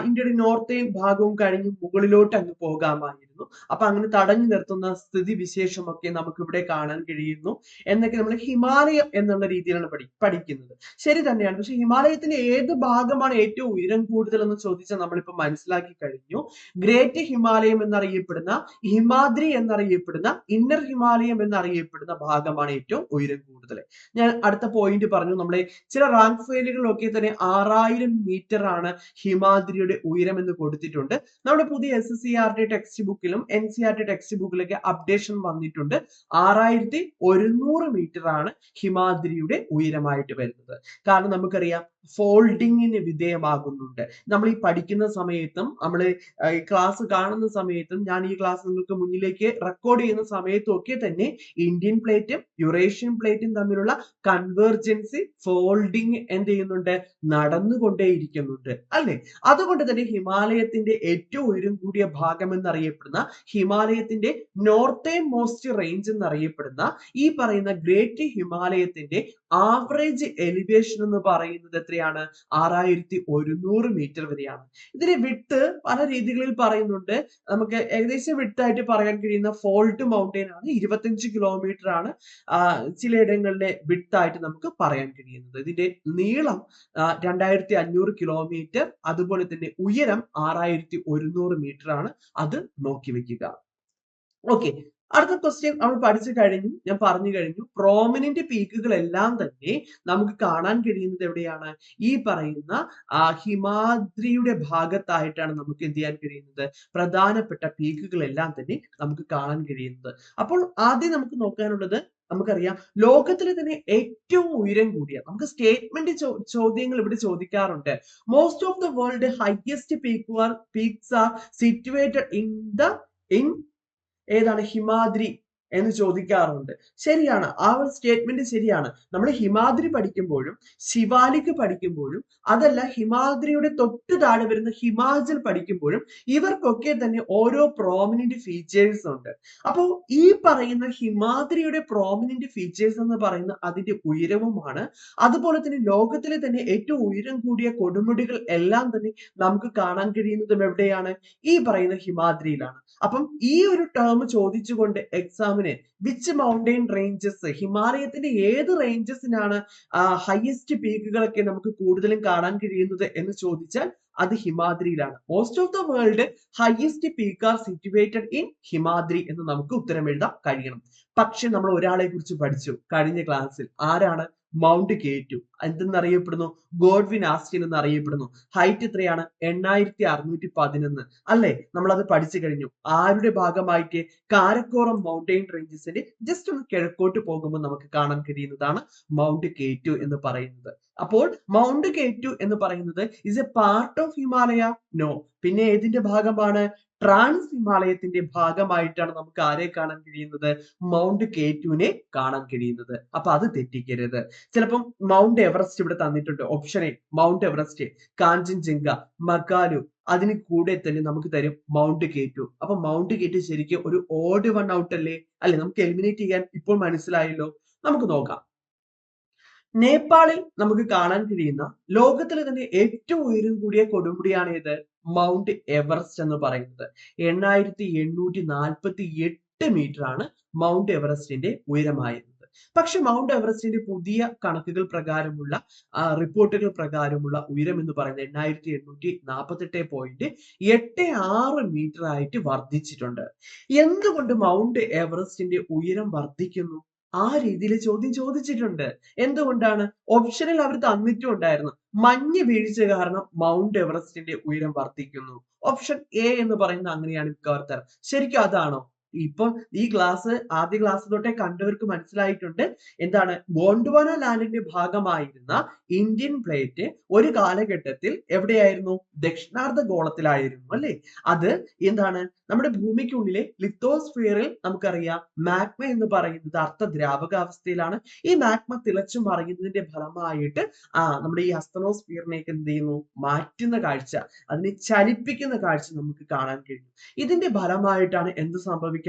ഇന്ത്യയുടെ നോർത്തേൺ ഭാഗവും കഴിഞ്ഞ് മുകളിലോട്ട് അങ്ങ് പോകാമായിരുന്നു. അപ്പൊ അങ്ങനെ തടഞ്ഞു നിർത്തുന്ന സ്ഥിതി വിശേഷമൊക്കെ നമുക്ക് ഇവിടെ കാണാൻ കഴിയുന്നു എന്നൊക്കെ നമ്മൾ ഹിമാലയം എന്നുള്ള രീതിയിലാണ് പഠിക്കുന്നത്. ശരി തന്നെയാണ്. പക്ഷെ ഹിമാലയത്തിന്റെ ഏത് ഭാഗമാണ് ഏറ്റവും ഉയരം കൂടുതൽ എന്ന് ചോദിച്ചാൽ നമ്മളിപ്പോ മനസ്സിലാക്കി കഴിഞ്ഞു. ഗ്രേറ്റ് ഹിമാലയം എന്നറിയപ്പെടുന്ന, ഹിമാദ്രി എന്നറിയപ്പെടുന്ന, ഇന്നർ ഹിമാലയം എന്നറിയപ്പെടുന്ന ഭാഗമാണ് ഏറ്റവും ഉയരം കൂടുതൽ. ഞാൻ അടുത്ത പോയിന്റ് പറഞ്ഞു. നമ്മളെ ചില റാങ്ക് ഫയലുകളിലൊക്കെ തന്നെ 6000 മീറ്റർ ആണ് ഹിമാദ്രിയുടെ ഉയരം എന്ന് കൊടുത്തിട്ടുണ്ട്. നമ്മുടെ പുതിയ SSCRT ടെക്സ്റ്റ് ബുക്കിലും NCERT ടെക്സ്റ്റ് ബുക്കിലൊക്കെ അപ്ഡേഷൻ വന്നിട്ടുണ്ട്. 6100 മീറ്റർ ആണ് ഹിമാദ്രിയുടെ ഉയരമായിട്ട് വരുന്നത്. കാരണം നമുക്കറിയാം ഫോൾഡിങ്ങിന് വിധേയമാകുന്നുണ്ട്. നമ്മൾ ഈ പഠിക്കുന്ന സമയത്തും നമ്മൾ ഈ ക്ലാസ് കാണുന്ന സമയത്തും ഞാൻ ഈ ക്ലാസ് നിങ്ങൾക്ക് മുന്നിലേക്ക് റെക്കോർഡ് ചെയ്യുന്ന സമയത്തും ഒക്കെ തന്നെ ഇന്ത്യൻ പ്ലേറ്റും യുറേഷ്യൻ പ്ലേറ്റും തമ്മിലുള്ള കൺവേർജൻസി, ഫോൾഡിങ് എന്ത് ചെയ്യുന്നുണ്ട്? നടന്നുകൊണ്ടേയിരിക്കുന്നുണ്ട് അല്ലെ. അതുകൊണ്ട് തന്നെ ഹിമാലയത്തിന്റെ ഏറ്റവും ഉയരം കൂടിയ ഭാഗം എന്നറിയപ്പെടുന്ന, ഹിമാലയത്തിന്റെ നോർത്തേൺ മോസ്റ്റ് റേഞ്ച് എന്നറിയപ്പെടുന്ന ഈ പറയുന്ന ഗ്രേറ്റ് ഹിമാലയത്തിന്റെ ആവറേജ് എലിവേഷൻ എന്ന് പറയുന്നത് എത്രയാണ്? 6100 മീറ്റർ വരെയാണ്. ഇതിന്റെ വിട്ട് പല രീതികളിൽ പറയുന്നുണ്ട്. നമുക്ക് ഏകദേശം വിട്ടായിട്ട് പറയാൻ കഴിയുന്ന ഫോൾട്ട് മൗണ്ടെയിൻ ആണ്. 25 കിലോമീറ്റർ ആണ് ചിലയിടങ്ങളിലെ വിട്ടായിട്ട് നമുക്ക് പറയാൻ കഴിയുന്നത്. ഇതിന്റെ നീളം 2500 കിലോമീറ്റർ, അതുപോലെ തന്നെ ഉയരം 6100 മീറ്റർ ആണ്. അത് നോക്കി വെക്കുക. ഓക്കെ, അടുത്ത ക്വസ്റ്റ്യൻ നമ്മൾ പഠിച്ചു കഴിഞ്ഞു. ഞാൻ പറഞ്ഞു കഴിഞ്ഞു പ്രോമിനന്റ് പീക്കുകളെല്ലാം തന്നെ നമുക്ക് കാണാൻ കഴിയുന്നത് എവിടെയാണ്? ഈ പറയുന്ന ഹിമാദ്രിയുടെ ഭാഗത്തായിട്ടാണ് നമുക്ക് എന്ത് ചെയ്യാൻ കഴിയുന്നത്? പ്രധാനപ്പെട്ട പീക്കുകളെല്ലാം തന്നെ നമുക്ക് കാണാൻ കഴിയുന്നത്. അപ്പോൾ ആദ്യം നമുക്ക് നോക്കാനുള്ളത്, നമുക്കറിയാം ലോകത്തിലെ തന്നെ ഏറ്റവും ഉയരം കൂടിയ, നമുക്ക് സ്റ്റേറ്റ്മെന്റ് ചോദ്യങ്ങൾ ഇവിടെ ചോദിക്കാറുണ്ട്. Most of the world highest peaks R situated in ഏതാണ്? ഹിമാദ്രി എന്ന് ചോദിക്കാറുണ്ട്. ശരിയാണ്, ആ ഒരു സ്റ്റേറ്റ്മെന്റ് ശരിയാണ്. നമ്മൾ ഹിമാദ്രി പഠിക്കുമ്പോഴും ശിവാലിക് പഠിക്കുമ്പോഴും അതല്ല ഹിമാദ്രിയുടെ തൊട്ട് താഴെ വരുന്ന ഹിമാചൽ പഠിക്കുമ്പോഴും ഇവർക്കൊക്കെ തന്നെ ഓരോ പ്രോമിനന്റ് ഫീച്ചേഴ്സ് ഉണ്ട്. അപ്പോൾ ഈ പറയുന്ന ഹിമാദ്രിയുടെ പ്രോമിനന്റ് ഫീച്ചേഴ്സ് എന്ന് പറയുന്ന അതിന്റെ ഉയരവുമാണ്. അതുപോലെ തന്നെ ലോകത്തിലെ തന്നെ ഏറ്റവും ഉയരം കൂടിയ കൊടുമുടികൾ എല്ലാം തന്നെ നമുക്ക് കാണാൻ കഴിയുന്നതും എവിടെയാണ്? ഈ പറയുന്ന ഹിമാദ്രിയിലാണ്. അപ്പം ഈ ഒരു ടേം ചോദിച്ചുകൊണ്ട് എക്സാമിന് വിച്ച് മൗണ്ടെയിൻ റേഞ്ചസ്, ഹിമാലയത്തിന്റെ ഏത് റേഞ്ചസിനാണ് ഹയസ്റ്റ് പീക്കുകളൊക്കെ നമുക്ക് കൂടുതലും കാണാൻ കഴിയുന്നത് എന്ന് ചോദിച്ചാൽ അത് ഹിമാദ്രിയിലാണ്. Most of the world highest peak are situated in Himadri എന്ന് നമുക്ക് ഉത്തരം എഴുതാൻ കഴിയണം. പക്ഷെ നമ്മൾ ഒരാളെ കുറിച്ച് പഠിച്ചു കഴിഞ്ഞ ക്ലാസ്സിൽ. ആരാണ്? Mount K2 എന്തെന്നറിയപ്പെടുന്നു? ഗോഡ്വിൻ ആസ്റ്റിൻ എന്നറിയപ്പെടുന്നു. ഹൈറ്റ് എത്രയാണ്? 8611 അല്ലെ? നമ്മൾ അത് പഠിച്ചു കഴിഞ്ഞു. ആരുടെ ഭാഗമായിട്ട്? കാരക്കോറം മൗണ്ടെയിൻ റേഞ്ചസിന്റെ ജസ്റ്റ് ഒന്ന് കിഴക്കോട്ട് പോകുമ്പോൾ നമുക്ക് കാണാൻ കഴിയുന്നതാണ് മൗണ്ട് K2 എന്ന് പറയുന്നത്. അപ്പോൾ മൗണ്ട് K2 എന്ന് പറയുന്നത് is a part of Himalaya? No. പിന്നെ ഏതിന്റെ ഭാഗമാണ്? ട്രാൻസ് ഹിമാലയത്തിന്റെ ഭാഗമായിട്ടാണ് നമുക്ക് ആരെ കാണാൻ കഴിയുന്നത്? മൗണ്ട് K2 കാണാൻ കഴിയുന്നത്. അപ്പൊ അത് തെറ്റിക്കരുത്. ചിലപ്പം മൗണ്ട് എവറസ്റ്റ് ഇവിടെ തന്നിട്ടുണ്ട്. Option A Mount Everest, Kanchenjunga, Makalu, അതിന് കൂടെ തന്നെ നമുക്ക് തരും മൗണ്ട് K2. അപ്പൊ മൗണ്ട് K2 ശരിക്കും ഒരു ഓഡ് വൺ ഔട്ട് അല്ലേ? അല്ലെ? നമുക്ക് എലിമിനേറ്റ് ചെയ്യാൻ ഇപ്പോൾ മനസ്സിലായല്ലോ. നമുക്ക് നോക്കാം. നേപ്പാളിൽ നമുക്ക് കാണാൻ കഴിയുന്ന ലോകത്തിലെ തന്നെ ഏറ്റവും ഉയരം കൂടിയ കൊടുമുടിയാണ് ഏത്? മൗണ്ട് എവറസ്റ്റ് എന്ന് പറയുന്നത്. 8848 മീറ്റർ ആണ് മൗണ്ട് എവറസ്റ്റിന്റെ ഉയരമായിരുന്നത്. പക്ഷെ മൗണ്ട് എവറസ്റ്റിന്റെ പുതിയ കണക്കുകൾ പ്രകാരമുള്ള റിപ്പോർട്ടുകൾ പ്രകാരമുള്ള ഉയരം എന്ന് പറയുന്നത് 8848.86 മീറ്റർ ആയിട്ട് വർദ്ധിച്ചിട്ടുണ്ട്. എന്തുകൊണ്ട് മൗണ്ട് എവറസ്റ്റിന്റെ ഉയരം വർദ്ധിക്കുന്നു? ആ രീതിയിൽ ചോദ്യം ചോദിച്ചിട്ടുണ്ട്. എന്തുകൊണ്ടാണ്? ഓപ്ഷനിൽ അവർ തന്നിട്ടും ഉണ്ടായിരുന്നു. മഞ്ഞ് വീഴ്ച കാരണം മൗണ്ട് എവറസ്റ്റിന്റെ ഉയരം വർദ്ധിക്കുന്നു. ഓപ്ഷൻ എ എന്ന് പറയുന്നത് അങ്ങനെയാണ് മിക്കവാറും തരം. ശരിക്കും അതാണോ? ഇപ്പൊ ഈ ക്ലാസ് ആദ്യ ക്ലാസ് തൊട്ടേ കണ്ടവർക്ക് മനസ്സിലായിട്ടുണ്ട്. എന്താണ്? ഗോണ്ട്വാന ലാൻഡിന്റെ ഭാഗമായിരുന്ന ഇന്ത്യൻ പ്ലേറ്റ് ഒരു കാലഘട്ടത്തിൽ എവിടെയായിരുന്നു? ദക്ഷിണാർദ്ധ ഗോളത്തിലായിരുന്നു അല്ലെ? അത് എന്താണ്? നമ്മുടെ ഭൂമിക്കുള്ളിലെ ലിത്തോസ്ഫിയറിൽ നമുക്കറിയാം മാഗ്മ എന്ന് പറയുന്നത് അർദ്ധദ്രാവകാവസ്ഥയിലാണ്. ഈ മാഗ്മ തിളച്ചു മറിയുന്നതിന്റെ ഫലമായിട്ട് നമ്മുടെ ഈ അസ്തനോസ്ഫിയറിനേക്ക് എന്ത് ചെയ്യുന്നു? മാറ്റുന്ന കാഴ്ച, അതിനെ ചലിപ്പിക്കുന്ന കാഴ്ച നമുക്ക് കാണാൻ കഴിയും. ഇതിന്റെ ഫലമായിട്ടാണ് എന്ത് സംഭവിക്കപ്പെട്ടത്?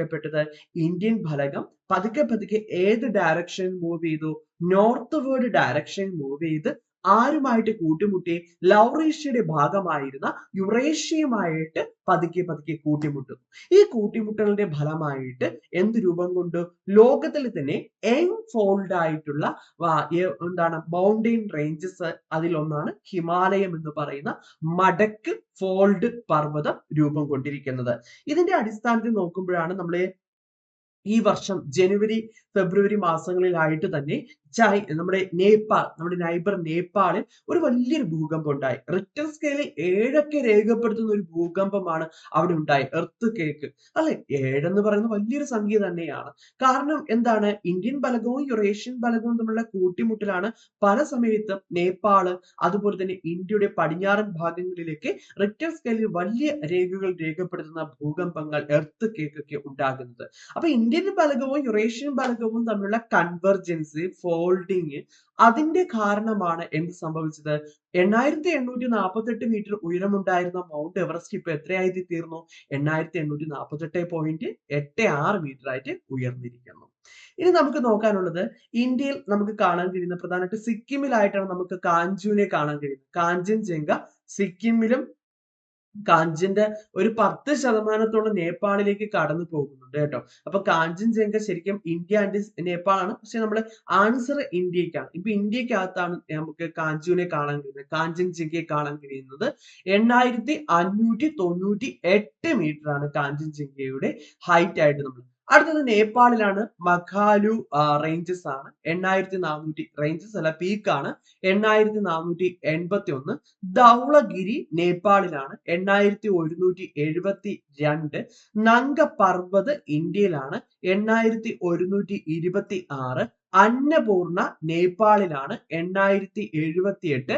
ഇന്ത്യൻ ഫലകം പതുക്കെ പതുക്കെ ഏത് ഡയറക്ഷൻ മൂവ് ചെയ്തു? നോർത്ത് വേർഡ് ഡയറക്ഷൻ മൂവ് ചെയ്ത് ആരുമായിട്ട് കൂട്ടിമുട്ടി? ലൗറേഷ്യയുടെ ഭാഗമായിരുന്ന യുറേഷ്യയുമായിട്ട് പതുക്കെ പതുക്കെ കൂട്ടിമുട്ടുന്നു. ഈ കൂട്ടിമുട്ടലിന്റെ ഫലമായിട്ട് എന്ത് രൂപം കൊണ്ടു? ലോകത്തിൽ തന്നെ ഫോൾഡ് ആയിട്ടുള്ള എന്താണ് മൗണ്ടെയിൻ റേഞ്ചസ് അതിലൊന്നാണ് ഹിമാലയം എന്ന് പറയുന്ന മടക്ക് ഫോൾഡ് പർവ്വതം രൂപം കൊണ്ടിരിക്കുന്നത്. ഇതിന്റെ അടിസ്ഥാനത്തിൽ നോക്കുമ്പോഴാണ് നമ്മൾ ഈ വർഷം ജനുവരി ഫെബ്രുവരി മാസങ്ങളിലായിട്ട് തന്നെ നമ്മുടെ നൈബർ നേപ്പാളിൽ ഒരു വലിയൊരു ഭൂകമ്പം ഉണ്ടായി. റിക്ടർ സ്കെയിലിൽ 7 രേഖപ്പെടുത്തുന്ന ഒരു ഭൂകമ്പമാണ് അവിടെ ഉണ്ടായി. എർത്ത് കേക്ക് അല്ലെ? 7 എന്ന് പറയുന്നത് വലിയൊരു സംഖ്യ തന്നെയാണ്. കാരണം എന്താണ്? ഇന്ത്യൻ ഫലകവും യുറേഷ്യൻ ഫലകവും തമ്മിലുള്ള കൂട്ടിമുട്ടലാണ് പല സമയത്തും നേപ്പാള് അതുപോലെ തന്നെ ഇന്ത്യയുടെ പടിഞ്ഞാറൻ ഭാഗങ്ങളിലേക്ക് റിക്ടർ സ്കെയിലിൽ വലിയ രേഖകൾ രേഖപ്പെടുത്തുന്ന ഭൂകമ്പങ്ങൾ, എർത്ത് കേക്ക് ഒക്കെ ഉണ്ടാകുന്നത്. അപ്പൊ ഇന്ത്യൻ ഫലകവും യുറേഷ്യൻ ഫലകവും തമ്മിലുള്ള കൺവെർജൻസ്, ഫോൾഡിങ്, അതിന്റെ കാരണമാണ് എന്ത് സംഭവിച്ചത്? 8848 മീറ്റർ ഉയരമുണ്ടായിരുന്ന മൗണ്ട് എവറസ്റ്റ് ഇപ്പൊ എത്രയായി തീർന്നു? 8848.86 മീറ്റർ ആയിട്ട് ഉയർന്നിരിക്കുന്നു. ഇനി നമുക്ക് നോക്കാനുള്ളത് ഇന്ത്യയിൽ നമുക്ക് കാണാൻ കഴിയുന്ന പ്രധാനമായിട്ട് സിക്കിമിലായിട്ടാണ് നമുക്ക് കാഞ്ചുവിനെ കാണാൻ കഴിയുന്നത്. കാഞ്ചൻജംഗ സിക്കിമിലും കാഞ്ചന്റെ ഒരു 10% നേപ്പാളിലേക്ക് കടന്നു പോകുന്നുണ്ട് കേട്ടോ. അപ്പൊ കാഞ്ചൻജംഗ ശരിക്കും ഇന്ത്യ ആൻഡ് നേപ്പാളാണ്. പക്ഷെ നമ്മൾ ആൻസർ ഇന്ത്യക്കാണ്. ഇപ്പൊ ഇന്ത്യക്കകത്താണ് നമുക്ക് കാഞ്ചുവിനെ കാണാൻ കഴിയുന്നത്, കാഞ്ചൻജംഗയെ കാണാൻ കഴിയുന്നത്. 8598 മീറ്റർ ആണ് കാഞ്ചൻജംഗയുടെ ഹൈറ്റ് ആയിട്ട് നമ്മൾ. അടുത്തത് നേപ്പാളിലാണ്. മകാലു റേഞ്ചസ് ആണ്. 8400 റേഞ്ചസ് അല്ല, പീക്കാണ്. 8481. ധൗളഗിരി നേപ്പാളിലാണ്. 8172. നങ്ക പർവ്വത് ഇന്ത്യയിലാണ്. 8126. അന്നപൂർണ നേപ്പാളിലാണ്. 8078.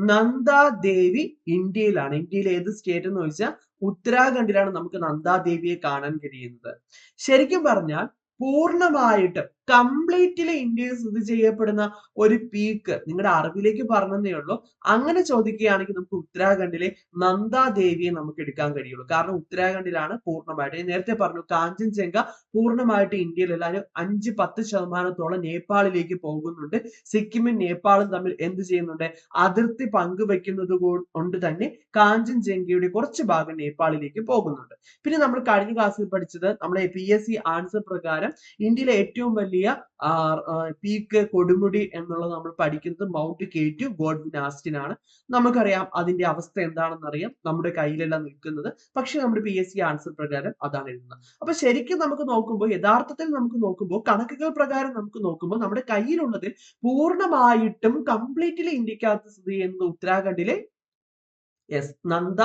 നന്ദാദേവി ഇന്ത്യയിലാണ്. ഇന്ത്യയിൽ ഏത് സ്റ്റേറ്റ് എന്ന് ചോദിച്ചാൽ ഉത്തരാഖണ്ഡിലാണ് നമുക്ക് നന്ദാദേവിയെ കാണാൻ കഴിയുന്നത്. ശരിക്കും പറഞ്ഞാൽ പൂർണ്ണമായിട്ടും കംപ്ലീറ്റ്ലി ഇന്ത്യയിൽ സ്ഥിതി ചെയ്യപ്പെടുന്ന ഒരു പീക്ക് നിങ്ങളുടെ അറിവിലേക്ക് പറഞ്ഞതേ ഉള്ളൂ. അങ്ങനെ ചോദിക്കുകയാണെങ്കിൽ നമുക്ക് ഉത്തരാഖണ്ഡിലെ നന്ദാ ദേവിയെ നമുക്ക് എടുക്കാൻ കഴിയുള്ളൂ. കാരണം ഉത്തരാഖണ്ഡിലാണ് പൂർണ്ണമായിട്ട്, ഞാൻ നേരത്തെ പറഞ്ഞു കാഞ്ചൻജംഗ പൂർണ്ണമായിട്ട് ഇന്ത്യയിൽ എല്ലാവരും 5-10% നേപ്പാളിലേക്ക് പോകുന്നുണ്ട്. സിക്കിമും നേപ്പാളും തമ്മിൽ എന്ത് ചെയ്യുന്നുണ്ട്, അതിർത്തി പങ്കുവെക്കുന്നത് കൊണ്ട് തന്നെ കാഞ്ചൻജംഗയുടെ കുറച്ച് ഭാഗം നേപ്പാളിലേക്ക് പോകുന്നുണ്ട്. പിന്നെ നമ്മൾ കഴിഞ്ഞ ക്ലാസ്സിൽ പഠിച്ചത് നമ്മുടെ PSC ആൻസർ പ്രകാരം ഇന്ത്യയിലെ ഏറ്റവും വലിയ പീക്ക് കൊടുമുടി എന്നുള്ളത് നമ്മൾ പഠിക്കുന്നത് മൗണ്ട് K2 ഗോഡ്വിൻ ആസ്റ്റിൻ ആണ്. നമുക്കറിയാം അതിന്റെ അവസ്ഥ എന്താണെന്ന് അറിയാം, നമ്മുടെ കയ്യിലല്ല നിൽക്കുന്നത്. പക്ഷെ നമ്മുടെ PSC ആൻസർ പ്രകാരം അതാണ് എഴുതുന്നത്. അപ്പൊ ശരിക്കും നമുക്ക് നോക്കുമ്പോൾ, യഥാർത്ഥത്തിൽ നമുക്ക് നോക്കുമ്പോൾ, കണക്കുകൾ പ്രകാരം നമുക്ക് നോക്കുമ്പോൾ നമ്മുടെ കയ്യിലുള്ളത് പൂർണ്ണമായിട്ടും കംപ്ലീറ്റ്ലി ഇന്ത്യക്കകത്ത് സ്ഥിതി ചെയ്യുന്നത് ഉത്തരാഖണ്ഡിലെ നന്ദ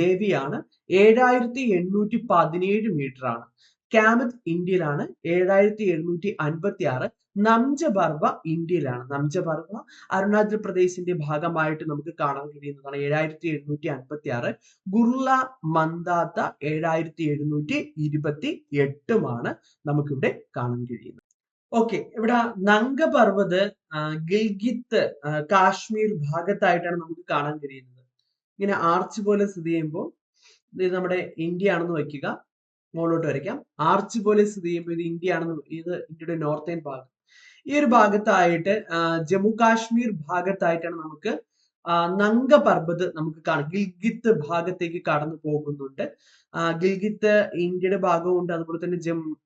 ദേവിയാണ്. 7817 മീറ്റർ ആണ്. കാമത്ത് ഇന്ത്യയിലാണ് 7756. നംജബർവ ഇന്ത്യയിലാണ്. നംജബർവ അരുണാചൽ പ്രദേശിന്റെ ഭാഗമായിട്ട് നമുക്ക് കാണാൻ കഴിയുന്നതാണ് 7756. ഗുർല മന്ദാത്ത 7728 നമുക്കിവിടെ കാണാൻ കഴിയുന്നത്. ഓക്കെ, ഇവിടെ നംഗ പർവ്വത് ഗിൽഗിത്ത് കാശ്മീർ ഭാഗത്തായിട്ടാണ് നമുക്ക് കാണാൻ കഴിയുന്നത്. ഇങ്ങനെ ആർച്ച് പോലെ സ്ഥിതി ചെയ്യുമ്പോൾ ഇത് നമ്മുടെ ഇന്ത്യ ആണെന്ന് വയ്ക്കുക. മുകളിലോട്ട് വരയ്ക്കാം. ആർച്ച് പോലെ സ്ഥിതി ചെയ്യുമ്പോൾ ഇത് ഇന്ത്യ ആണെന്ന്, ഇത് ഇന്ത്യയുടെ നോർത്തേൺ ഭാഗം. ഈ ഒരു ഭാഗത്തായിട്ട് ജമ്മു കാശ്മീർ ഭാഗത്തായിട്ടാണ് നമുക്ക് നംഗ പർവ്വത് നമുക്ക് കാണാം. ഗിൽഗിത്ത് ഭാഗത്തേക്ക് കടന്നു പോകുന്നുണ്ട്. ഗിൽഗിത്ത് ഇന്ത്യയുടെ ഭാഗമുണ്ട്, അതുപോലെ തന്നെ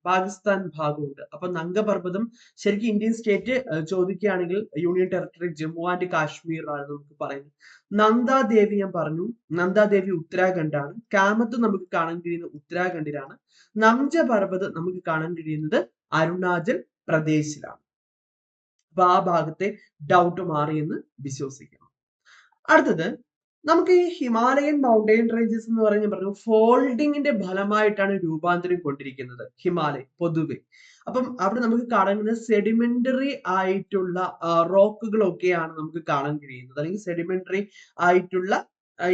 പാകിസ്ഥാൻ ഭാഗമുണ്ട്. അപ്പൊ നംഗ പർവ്വതം ശരിക്കും ഇന്ത്യൻ സ്റ്റേറ്റ് ചോദിക്കുകയാണെങ്കിൽ union territory Jammu and Kashmir ആണ് നമുക്ക് പറയുന്നത്. നന്ദാദേവി ഞാൻ പറഞ്ഞു, നന്ദാദേവി ഉത്തരാഖണ്ഡാണ്. കാമത്ത് നമുക്ക് കാണാൻ കഴിയുന്നത് ഉത്തരാഖണ്ഡിലാണ്. നംജ പർവ്വത് നമുക്ക് കാണാൻ കഴിയുന്നത് അരുണാചൽ പ്രദേശിലാണ്. അപ്പൊ ആ ഭാഗത്തെ ഡൗട്ട് മാറിയെന്ന് വിശ്വസിക്കണം. അടുത്തത് നമുക്ക് ഈ ഹിമാലയൻ മൗണ്ടെയിൻ റേഞ്ചസ് എന്ന് പറഞ്ഞു ഫോൾഡിങ്ങിന്റെ ഫലമായിട്ടാണ് രൂപാന്തരം കൊണ്ടിരിക്കുന്നത് ഹിമാലയം പൊതുവെ. അപ്പം അവിടെ നമുക്ക് കാണുന്നത് സെഡിമെന്ററി ആയിട്ടുള്ള റോക്കുകളൊക്കെയാണ് നമുക്ക് കാണാൻ കഴിയുന്നത്, അല്ലെങ്കിൽ സെഡിമെന്ററി ആയിട്ടുള്ള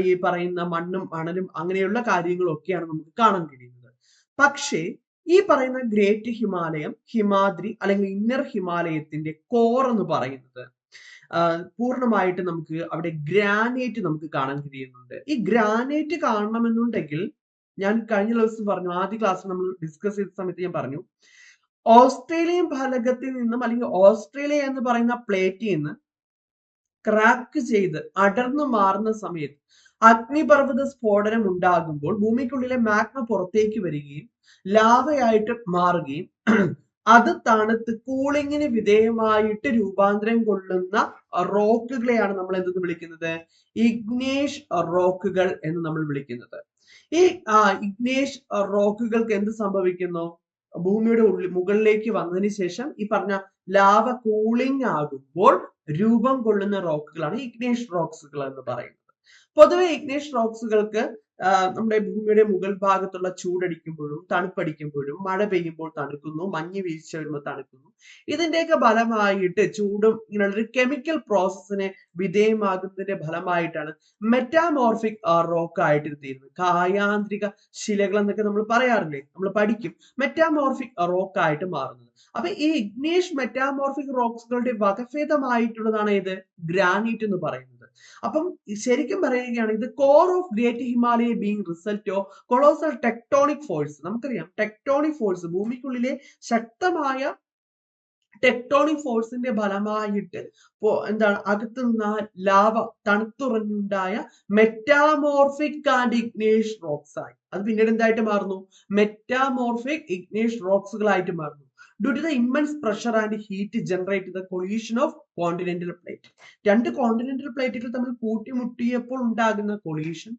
ഈ പറയുന്ന മണ്ണും മണലും അങ്ങനെയുള്ള കാര്യങ്ങളൊക്കെയാണ് നമുക്ക് കാണാൻ കഴിയുന്നത്. പക്ഷേ ഈ പറയുന്ന ഗ്രേറ്റ് ഹിമാലയം, ഹിമാദ്രി അല്ലെങ്കിൽ ഇന്നർ ഹിമാലയത്തിന്റെ കോർ എന്ന് പറയുന്നത് പൂർണ്ണമായിട്ട് നമുക്ക് അവിടെ ഗ്രാനൈറ്റ് നമുക്ക് കാണാൻ കഴിയുന്നുണ്ട്. ഈ ഗ്രാനൈറ്റ് കാണണമെന്നുണ്ടെങ്കിൽ ഞാൻ കഴിഞ്ഞ ദിവസം പറഞ്ഞു, ആദ്യ ക്ലാസ്സിൽ നമ്മൾ ഡിസ്കസ് ചെയ്ത സമയത്ത് ഞാൻ പറഞ്ഞു, ഓസ്ട്രേലിയൻ ഫലകത്തിൽ നിന്നും അല്ലെങ്കിൽ ഓസ്ട്രേലിയ എന്ന് പറയുന്ന പ്ലേറ്റിൽ നിന്ന് ക്രാക്ക് ചെയ്ത് അടർന്നു മാറുന്ന സമയത്ത് അഗ്നിപർവ്വത സ്ഫോടനം ഉണ്ടാകുമ്പോൾ ഭൂമിക്കുള്ളിലെ മാഗ്മ പുറത്തേക്ക് വരികയും ലാവയായിട്ട് മാറുകയും അത് തണുത്ത് കൂളിങ്ങിന് വിധേയമായിട്ട് രൂപാന്തരം കൊള്ളുന്ന റോക്കുകളെയാണ് നമ്മൾ എന്തെന്ന് വിളിക്കുന്നത്, ഇഗ്നേഷ് റോക്കുകൾ എന്ന് നമ്മൾ വിളിക്കുന്നത്. ഈ ഇഗ്നേഷ് റോക്കുകൾക്ക് എന്ത് സംഭവിക്കുന്നു, ഭൂമിയുടെ മുകളിലേക്ക് വന്നതിന് ശേഷം ഈ പറഞ്ഞ ലാവ കൂളിംഗ് ആകുമ്പോൾ രൂപം കൊള്ളുന്ന റോക്കുകളാണ് ഇഗ്നേഷ് റോക്സുകൾ എന്ന് പറയുന്നത്. പൊതുവെ ഇഗ്നേഷ് റോക്സുകൾക്ക് നമ്മുടെ ഭൂമിയുടെ മുകൾ ഭാഗത്തുള്ള ചൂടടിക്കുമ്പോഴും തണുപ്പടിക്കുമ്പോഴും, മഴ പെയ്യുമ്പോൾ തണുക്കുന്നു, മഞ്ഞ് വീഴ്ച വരുമ്പോൾ തണുക്കുന്നു, ഇതിന്റെയൊക്കെ ഫലമായിട്ട് ചൂടും ഇങ്ങനെയുള്ളൊരു കെമിക്കൽ പ്രോസസ്സിന് വിധേയമാകുന്നതിന്റെ ഫലമായിട്ടാണ് മെറ്റാമോർഫിക് റോക്ക് ആയിട്ട് തീരുന്നത്. കായാന്ത്രിക ശിലകൾ എന്നൊക്കെ നമ്മൾ പറയാറില്ലേ, നമ്മൾ പഠിക്കും, മെറ്റാമോർഫിക് റോക്ക് ആയിട്ട് മാറുന്നത്. അപ്പൊ ഈ ഇഗ്നേഷ് മെറ്റാമോർഫിക് റോക്സുകളുടെ വകഭേദമായിട്ടുള്ളതാണ് ഏത്, ഗ്രാനൈറ്റ് എന്ന് പറയുന്നത്. അപ്പം ശരിക്കും പറയുകയാണെങ്കിൽ ഇത് core of great Himalaya being result of colossal tectonic force. നമുക്കറിയാം ടെക്ടോണിക് ഫോഴ്സ്, ഭൂമിക്കുള്ളിലെ ശക്തമായ ടെക്ടോണിക് ഫോഴ്സിന്റെ ഫലമായിട്ട് എന്താണ് അകത്ത് നിന്ന് lava തണുത്തുറഞ്ഞുണ്ടായ metamorphic and Ignesh rocks ആയി. അത് പിന്നീട് എന്തായിട്ട് മാറുന്നു, മെറ്റാമോർഫിക് ഇഗ്നേഷ് റോക്സുകളായിട്ട് മാറുന്നു. Due to the immense pressure and heat generated the collision of continental plate. രണ്ട് കോണ്ടിനെന്റൽ പ്ലേറ്റുകൾ തമ്മിൽ കൂട്ടിമുട്ടിയപ്പോൾ ഉണ്ടാകുന്ന കൊളീഷൻ,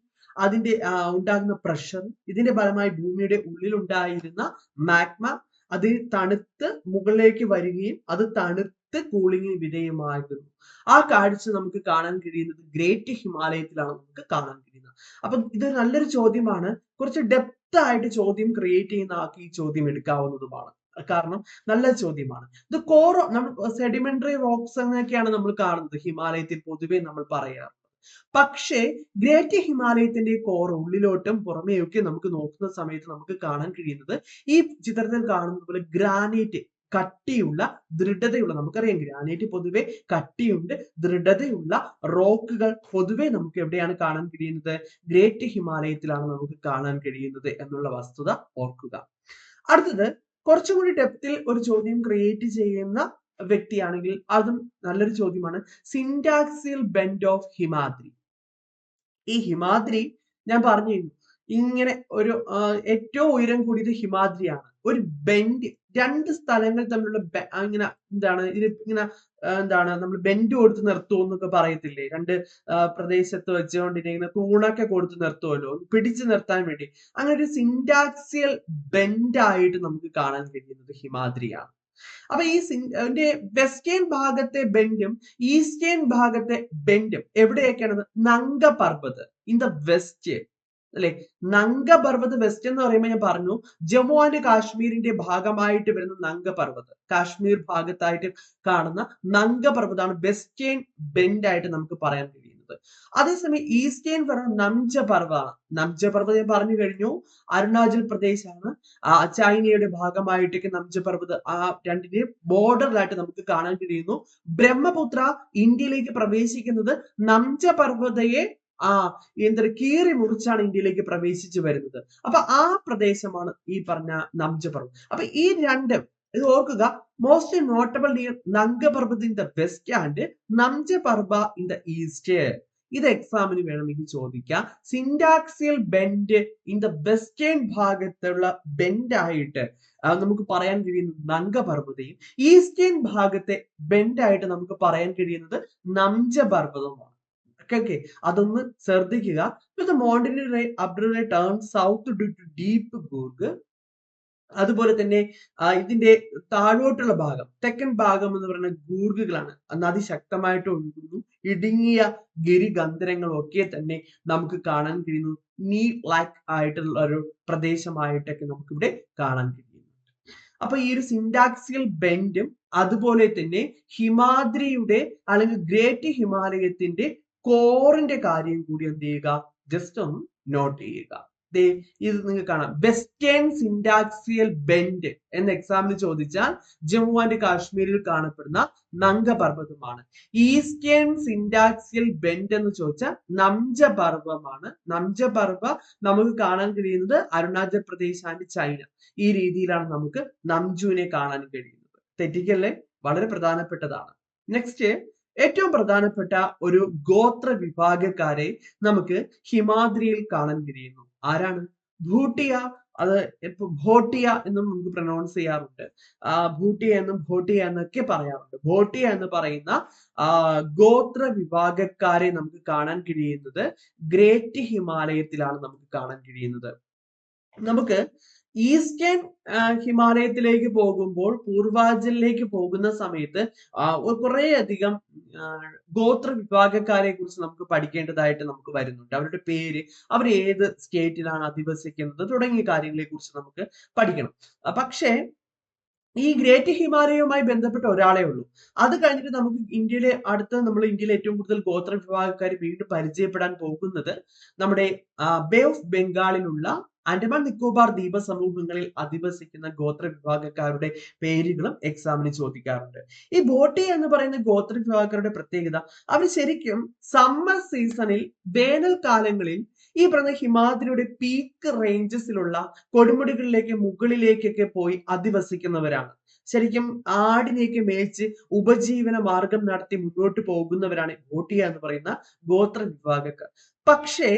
അതിന്റെ ഉണ്ടാകുന്ന പ്രഷർ, ഇതിന്റെ ഫലമായി ഭൂമിയുടെ ഉള്ളിൽ ഉണ്ടായിരുന്ന മാഗ്മ അത് തണുത്ത് മുകളിലേക്ക് വരികയും അത് തണുത്ത് കൂളിങ്ങിന് വിധേയമാകുന്നു. ആ കാഴ്ച നമുക്ക് കാണാൻ കഴിയുന്നത് ഗ്രേറ്റ് ഹിമാലയത്തിലാണ് നമുക്ക് കാണാൻ കഴിയുന്നത്. അപ്പൊ ഇത് നല്ലൊരു ചോദ്യമാണ്. കുറച്ച് ഡെപ്ത് ആയിട്ട് ചോദ്യം ക്രിയേറ്റ് ചെയ്യുന്ന ആൾക്ക് ഈ ചോദ്യം എടുക്കാവുന്നതുമാണ്. കാരണം നല്ല ചോദ്യമാണ്. ഇത് കോർ, നമ്മൾ സെഡിമെന്ററി റോക്സ് എന്നൊക്കെയാണ് നമ്മൾ കാണുന്നത് ഹിമാലയത്തിൽ പൊതുവെ നമ്മൾ പറയാറ്. പക്ഷേ ഗ്രേറ്റ് ഹിമാലയത്തിന്റെ കോർ ഉള്ളിലോട്ടും പുറമേയൊക്കെ നമുക്ക് നോക്കുന്ന സമയത്ത് നമുക്ക് കാണാൻ കഴിയുന്നത് ഈ ചിത്രത്തിൽ കാണുന്നത് പോലെ ഗ്രാനൈറ്റ് കട്ടിയുള്ള ദൃഢതയുള്ള, നമുക്കറിയാം ഗ്രാനൈറ്റ് പൊതുവെ കട്ടിയുണ്ട്, ദൃഢതയുള്ള റോക്കുകൾ പൊതുവെ നമുക്ക് എവിടെയാണ് കാണാൻ കഴിയുന്നത്? ഗ്രേറ്റ് ഹിമാലയത്തിലാണ് നമുക്ക് കാണാൻ കഴിയുന്നത് എന്നുള്ള വസ്തുത ഓർക്കുക. അടുത്തത് കുറച്ചും കൂടി ഡെപ്തിൽ ഒരു ചോദ്യം ക്രിയേറ്റ് ചെയ്യുന്ന വ്യക്തിയാണെങ്കിൽ അതും നല്ലൊരു ചോദ്യമാണ്. സിന്റാക്സിയൽ ബെൻഡ് ഓഫ് ഹിമാദ്രി. ഈ ഹിമാദ്രി ഞാൻ പറഞ്ഞു ഇങ്ങനെ ഒരു ഏറ്റവും ഉയരം കൂടിയത് ഹിമാദ്രിയാണ്. ഒരു ബെൻഡ്, രണ്ട് സ്ഥലങ്ങൾ തമ്മിലുള്ള ഇങ്ങനെ എന്താണ് ഇത് ഇങ്ങനെ എന്താണ് നമ്മൾ ബെൻഡ് കൊടുത്ത് നിർത്തും എന്നൊക്കെ പറയത്തില്ലേ? രണ്ട് പ്രദേശത്ത് വെച്ചുകൊണ്ട് ഇങ്ങനെ തൂണൊക്കെ കൊടുത്ത് നിർത്തുമല്ലോ പിടിച്ചു നിർത്താൻ വേണ്ടി. അങ്ങനെ ഒരു സിന്റാക്സിയൽ ബെൻഡ് ആയിട്ട് നമുക്ക് കാണാൻ കഴിയുന്നത് ഹിമാദ്രിയാണ്. അപ്പൊ ഈ ഇതിന്റെ വെസ്റ്റേൺ ഭാഗത്തെ ബെൻഡും ഈസ്റ്റേൺ ഭാഗത്തെ ബെൻഡും എവിടെയൊക്കെയാണ്? നംഗ പർവ്വത് ഇൻ ദ വെസ്റ്റ് അല്ലെ? നംഗ പർവ്വത് വെസ്റ്റ് എന്ന് പറയുമ്പോൾ ഞാൻ പറഞ്ഞു ജമ്മു ആൻഡ് കാശ്മീരിന്റെ ഭാഗമായിട്ട് വരുന്ന നംഗ പർവ്വത്, കാശ്മീർ ഭാഗത്തായിട്ട് കാണുന്ന നംഗ പർവ്വതമാണ് വെസ്റ്റേൺ ബെൻഡ് ആയിട്ട് നമുക്ക് പറയാൻ കഴിയുന്നത്. അതേസമയം ഈസ്റ്റേൺ പറയുന്നത് നംജ പർവ്വതമാണ്. നംജ പർവ്വതം ഞാൻ പറഞ്ഞു കഴിഞ്ഞു, അരുണാചൽ പ്രദേശ് ആണ്. ചൈനയുടെ ഭാഗമായിട്ടൊക്കെ നംജ പർവ്വത് ആ രണ്ടിന്റെ ബോർഡറിലായിട്ട് നമുക്ക് കാണാൻ കഴിയുന്നു. ബ്രഹ്മപുത്ര ഇന്ത്യയിലേക്ക് പ്രവേശിക്കുന്നത് നംജ പർവ്വതയെ എന്തൊരു കീറി മുറിച്ചാണ് ഇന്ത്യയിലേക്ക് പ്രവേശിച്ചു വരുന്നത്. അപ്പൊ ആ പ്രദേശമാണ് ഈ പറഞ്ഞ നംജ പർവ്വതം. അപ്പൊ ഈ രണ്ടും ഇത് ഓർക്കുക, most notable near Nanga Parbat in the west and Namcha Barwa in the east. ഇത് എക്സാമിന് വേണമെങ്കിൽ ചോദിക്കാം. Syntaxial bend in the western ഭാഗത്തുള്ള ബെൻഡ് ആയിട്ട് നമുക്ക് പറയാൻ കഴിയുന്നത് നംഗ പർവ്വതയും ഈസ്റ്റേൺ ഭാഗത്തെ ബെൻഡ് ആയിട്ട് നമുക്ക് പറയാൻ കഴിയുന്നത് നംജ പർവ്വതവുമാണ്. ഓക്കെ, അതൊന്ന് ശ്രദ്ധിക്കുക. Mountain abruptly turn south due to deep gorge. അതുപോലെ തന്നെ ഇതിന്റെ താഴോട്ടുള്ള ഭാഗം, തെക്കൻ ഭാഗം എന്ന് പറയുന്ന ഗൂർഗുകളാണ്. നദി ശക്തമായിട്ട് ഒഴുകുന്നു. ഇടുങ്ങിയ ഗിരിഗന്ധരങ്ങളും ഒക്കെ തന്നെ നമുക്ക് കാണാൻ കഴിയുന്നു. നീ ലാക്ക് ആയിട്ടുള്ള ഒരു പ്രദേശമായിട്ടൊക്കെ നമുക്ക് ഇവിടെ കാണാൻ കഴിയുന്നു. അപ്പൊ ഈ ഒരു സിന്റാക്സിയൽ ബെൻഡും അതുപോലെ തന്നെ ഹിമാദ്രിയുടെ അല്ലെങ്കിൽ ഗ്രേറ്റ് ഹിമാലയത്തിന്റെ കോറിന്റെ കാര്യം കൂടി എന്ത് ചെയ്യുക, ജസ്റ്റ് ഒന്ന് നോട്ട് ചെയ്യുക. ഇത് നിങ്ങൾക്ക് കാണാം, വെസ്റ്റേൺ സിന്റാക്സിയൽ ബെൻഡ് എന്ന എക്സാമിന് ചോദിച്ചാൽ ജമ്മു ആൻഡ് കാശ്മീരിൽ കാണപ്പെടുന്ന നംഗ പർവ്വതമാണ്. ഈസ്റ്റേൺ സിന്റാക്സിയൽ ബെൻഡ് എന്ന് ചോദിച്ചാൽ നംജ പർവ്വതമാണ്. നംജ പർവ്വ നമുക്ക് കാണാൻ കഴിയുന്നത് അരുണാചൽ പ്രദേശ് ആൻഡ് ചൈന. ഈ രീതിയിലാണ് നമുക്ക് നംജുവിനെ കാണാൻ കഴിയുന്നത്. തെറ്റിക്കല്ലേ, വളരെ പ്രധാനപ്പെട്ടതാണ്. നെക്സ്റ്റ്, ഏറ്റവും പ്രധാനപ്പെട്ട ഒരു ഗോത്ര വിഭാഗക്കാരെ നമുക്ക് ഹിമാദ്രിയിൽ കാണാൻ കഴിയുന്നു. ആരാണ്? ഭൂട്ടിയ. അത് ഭോട്ടിയ എന്നും നമുക്ക് പ്രൊനൗൺസ് ചെയ്യാറുണ്ട്. ഭൂട്ടിയ എന്നും ഭോട്ടിയ എന്നൊക്കെ പറയാറുണ്ട്. ഭോട്ടിയ എന്ന് പറയുന്ന ഗോത്ര വിഭാഗക്കാരെ നമുക്ക് കാണാൻ കഴിയുന്നത് ഗ്രേറ്റ് ഹിമാലയത്തിലാണ് നമുക്ക് കാണാൻ കഴിയുന്നത്. നമുക്ക് ഈസ്റ്റേൺ ഹിമാലയത്തിലേക്ക് പോകുമ്പോൾ, പൂർവാഞ്ചലിലേക്ക് പോകുന്ന സമയത്ത് കുറെ അധികം ഗോത്ര വിഭാഗക്കാരെ കുറിച്ച് നമുക്ക് പഠിക്കേണ്ടതായിട്ട് നമുക്ക് വരുന്നുണ്ട്. അവരുടെ പേര്, അവർ ഏത് സ്റ്റേറ്റിലാണ് അധിവസിക്കുന്നത് തുടങ്ങിയ കാര്യങ്ങളെ കുറിച്ച് നമുക്ക് പഠിക്കണം. പക്ഷേ ഈ ഗ്രേറ്റ് ഹിമാലയവുമായി ബന്ധപ്പെട്ട ഒരാളെ ഉള്ളൂ. അത് കഴിഞ്ഞിട്ട് നമുക്ക് നമ്മൾ ഇന്ത്യയിലെ ഏറ്റവും കൂടുതൽ ഗോത്ര വിഭാഗക്കാർ വീണ്ടും പരിചയപ്പെടാൻ പോകുന്നത് നമ്മുടെ ബേ ഓഫ് ബംഗാളിലുള്ള ആൻഡമാൻ നിക്കോബാർ ദ്വീപ സമൂഹങ്ങളിൽ അധിവസിക്കുന്ന ഗോത്ര വിഭാഗക്കാരുടെ പേരുകളും എക്സാമിന് ചോദിക്കാറുണ്ട്. ഈ ബോട്ടി എന്ന് പറയുന്ന ഗോത്ര വിഭാഗക്കാരുടെ പ്രത്യേകത, അവർ ശരിക്കും സമ്മർ സീസണിൽ, വേനൽക്കാലങ്ങളിൽ ഈ പറഞ്ഞ ഹിമാദ്രിയുടെ പീക്ക് റേഞ്ചസിലുള്ള കൊടുമുടികളിലേക്ക് മുകളിലേക്കൊക്കെ പോയി അധിവസിക്കുന്നവരാണ്. ശരിക്കും ആടിനെയൊക്കെ മേയിച്ച് ഉപജീവന മാർഗം നടത്തി മുന്നോട്ട് പോകുന്നവരാണ് ബോട്ടിയ എന്ന് പറയുന്ന ഗോത്ര വിഭാഗക്കാർ. പക്ഷേ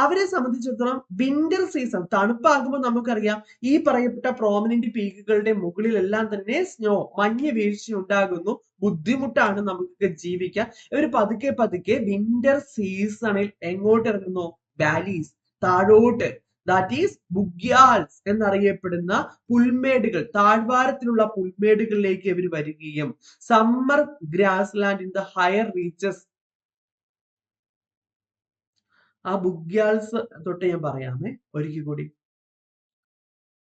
അവരെ സംബന്ധിച്ചിടത്തോളം വിന്റർ സീസൺ, തണുപ്പാകുമ്പോൾ നമുക്കറിയാം ഈ പറയപ്പെട്ട പ്രോമിനന്റ് പീക്കുകളുടെ മുകളിലെല്ലാം തന്നെ സ്നോ, മഞ്ഞ് വീഴ്ച ഉണ്ടാകുന്നു. ബുദ്ധിമുട്ടാണ് നമുക്ക് ജീവിക്കാൻ. ഇവർ പതുക്കെ പതുക്കെ വിന്റർ സീസണിൽ എങ്ങോട്ട് ഇറങ്ങുന്നു? വാലീസ്, താഴോട്ട്, ദാറ്റ് ഈസ് ബുഗ്യാൽസ് എന്നറിയപ്പെടുന്ന പുൽമേടുകൾ, താഴ്വാരത്തിലുള്ള പുൽമേടുകളിലേക്ക് ഇവർ വരികയും summer grass land in the higher reaches, ആ ബുഗ്യാൽസ് തൊട്ട് ഞാൻ പറയാമേ ഒരിക്കൽ കൂടി.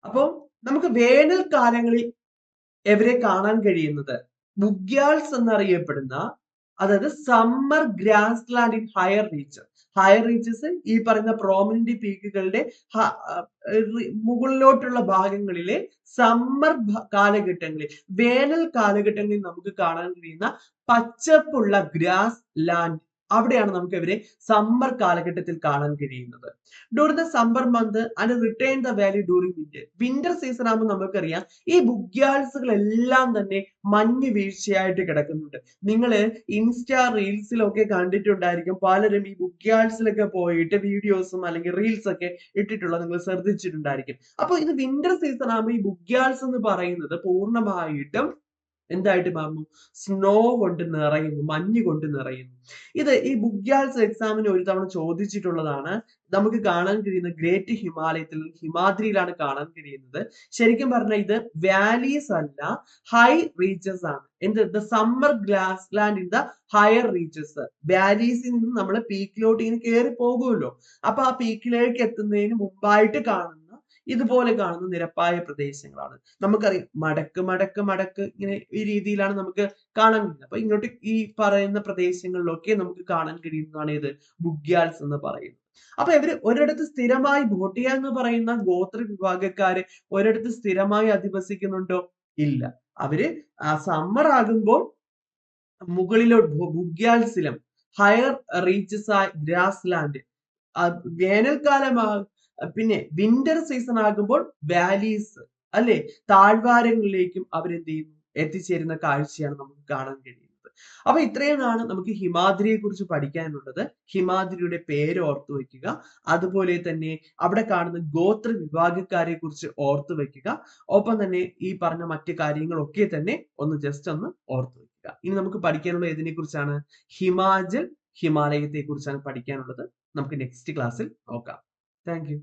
അപ്പൊ നമുക്ക് വേനൽക്കാലങ്ങളിൽ ഇവരെ കാണാൻ കഴിയുന്നത് ബുഗ്യാൽസ് എന്നറിയപ്പെടുന്ന അതായത് summer grass land in higher reaches ഈ പറയുന്ന പ്രോമിനന്റ് പീക്കുകളുടെ മുകളിലോട്ടുള്ള ഭാഗങ്ങളിലെ സമ്മർ കാലഘട്ടങ്ങളിൽ, വേനൽ കാലഘട്ടങ്ങളിൽ നമുക്ക് കാണാൻ കഴിയുന്ന പച്ചപ്പുള്ള ഗ്രാസ് ലാൻഡ്, അവിടെയാണ് നമുക്ക് ഇവരെ സമ്മർ കാലഘട്ടത്തിൽ കാണാൻ കഴിയുന്നത്. During the summer month and return the Valley during winter season ആകുമ്പോൾ നമുക്കറിയാം ഈ ബുഗ്യാൾസുകളെല്ലാം തന്നെ മഞ്ഞ് വീഴ്ചയായിട്ട് കിടക്കുന്നുണ്ട്. നിങ്ങൾ ഇൻസ്റ്റാ റീൽസിലൊക്കെ കണ്ടിട്ടുണ്ടായിരിക്കും, പലരും ഈ ബുഗ്യാൾസിലൊക്കെ പോയിട്ട് വീഡിയോസും അല്ലെങ്കിൽ റീൽസ് ഒക്കെ ഇട്ടിട്ടുള്ളത് നിങ്ങൾ ശ്രദ്ധിച്ചിട്ടുണ്ടായിരിക്കും. അപ്പൊ ഇത് വിന്റർ സീസൺ ആകുമ്പോൾ ഈ ബുഗ്യാൾസ് എന്ന് പറയുന്നത് പൂർണ്ണമായിട്ടും എന്തായിട്ട് മാറുന്നു? സ്നോ കൊണ്ട് നിറയുന്നു, മഞ്ഞ് കൊണ്ട് നിറയുന്നു. ഇത് ഈ ബുഗ്യാൾസ് എക്സാമിന് ഒരു തവണ ചോദിച്ചിട്ടുള്ളതാണ്. നമുക്ക് കാണാൻ കഴിയുന്ന ഗ്രേറ്റ് ഹിമാദ്രിയിലാണ് കാണാൻ കഴിയുന്നത്. ശരിക്കും പറഞ്ഞാൽ ഇത് വാലീസ് അല്ല, ഹൈ റീച്ചസ് ആണ്. എന്ത്? The summer glass land in the higher reaches. വാലീസിൽ നിന്ന് നമ്മൾ പീക്കിലോട്ട് ഇങ്ങനെ കയറി പോകുമല്ലോ, അപ്പൊ ആ പീക്കിലേക്ക് എത്തുന്നതിന് മുമ്പായിട്ട് കാണുന്ന ഇതുപോലെ കാണുന്ന നിരപ്പായ പ്രദേശങ്ങളാണ്. നമുക്കറിയാം മടക്ക് ഇങ്ങനെ ഈ രീതിയിലാണ് നമുക്ക് കാണാൻ കഴിയുന്നത്. അപ്പൊ ഇങ്ങോട്ട് ഈ പറയുന്ന പ്രദേശങ്ങളിലൊക്കെ നമുക്ക് കാണാൻ കഴിയുന്നതാണ് ഇത് ബുഗ്യാൾസ് എന്ന് പറയുന്നത്. അപ്പൊ ഇവര് ഒരിടത്ത് സ്ഥിരമായി ഭോട്ടിയ എന്ന് പറയുന്ന ഗോത്ര വിഭാഗക്കാര് ഒരിടത്ത് സ്ഥിരമായി അധിവസിക്കുന്നുണ്ടോ? ഇല്ല. അവര് സമ്മർ ആകുമ്പോൾ മുകളിലോട്ട് ബുഗ്യാൾസിലും ഹയർ റീച്ചസ് ആയ ഗ്രാസ് ലാൻഡ്, വേനൽക്കാലമാ പിന്നെ വിന്റർ സീസൺ ആകുമ്പോൾ വാലീസ് അല്ലെ, താഴ്വാരങ്ങളിലേക്കും അവരെന്ത് ചെയ്യുന്നു? എത്തിച്ചേരുന്ന കാഴ്ചയാണ് നമുക്ക് കാണാൻ കഴിയുന്നത്. അപ്പൊ ഇത്രയുമാണ് നമുക്ക് ഹിമാദ്രിയെ കുറിച്ച് പഠിക്കാനുള്ളത്. ഹിമാദ്രിയുടെ പേര് ഓർത്തു വെക്കുക, അതുപോലെ തന്നെ അവിടെ കാണുന്ന ഗോത്ര വിഭാഗക്കാരെ കുറിച്ച് ഓർത്തു വെക്കുക, ഒപ്പം തന്നെ ഈ പറഞ്ഞ മറ്റു കാര്യങ്ങളൊക്കെ തന്നെ ജസ്റ്റ് ഒന്ന് ഓർത്തു വെക്കുക. ഇനി നമുക്ക് പഠിക്കാനുള്ള ഏതിനെ കുറിച്ചാണ്? ഹിമാചൽ ഹിമാലയത്തെ കുറിച്ചാണ് പഠിക്കാനുള്ളത്. നമുക്ക് നെക്സ്റ്റ് ക്ലാസ്സിൽ നോക്കാം. Thank you.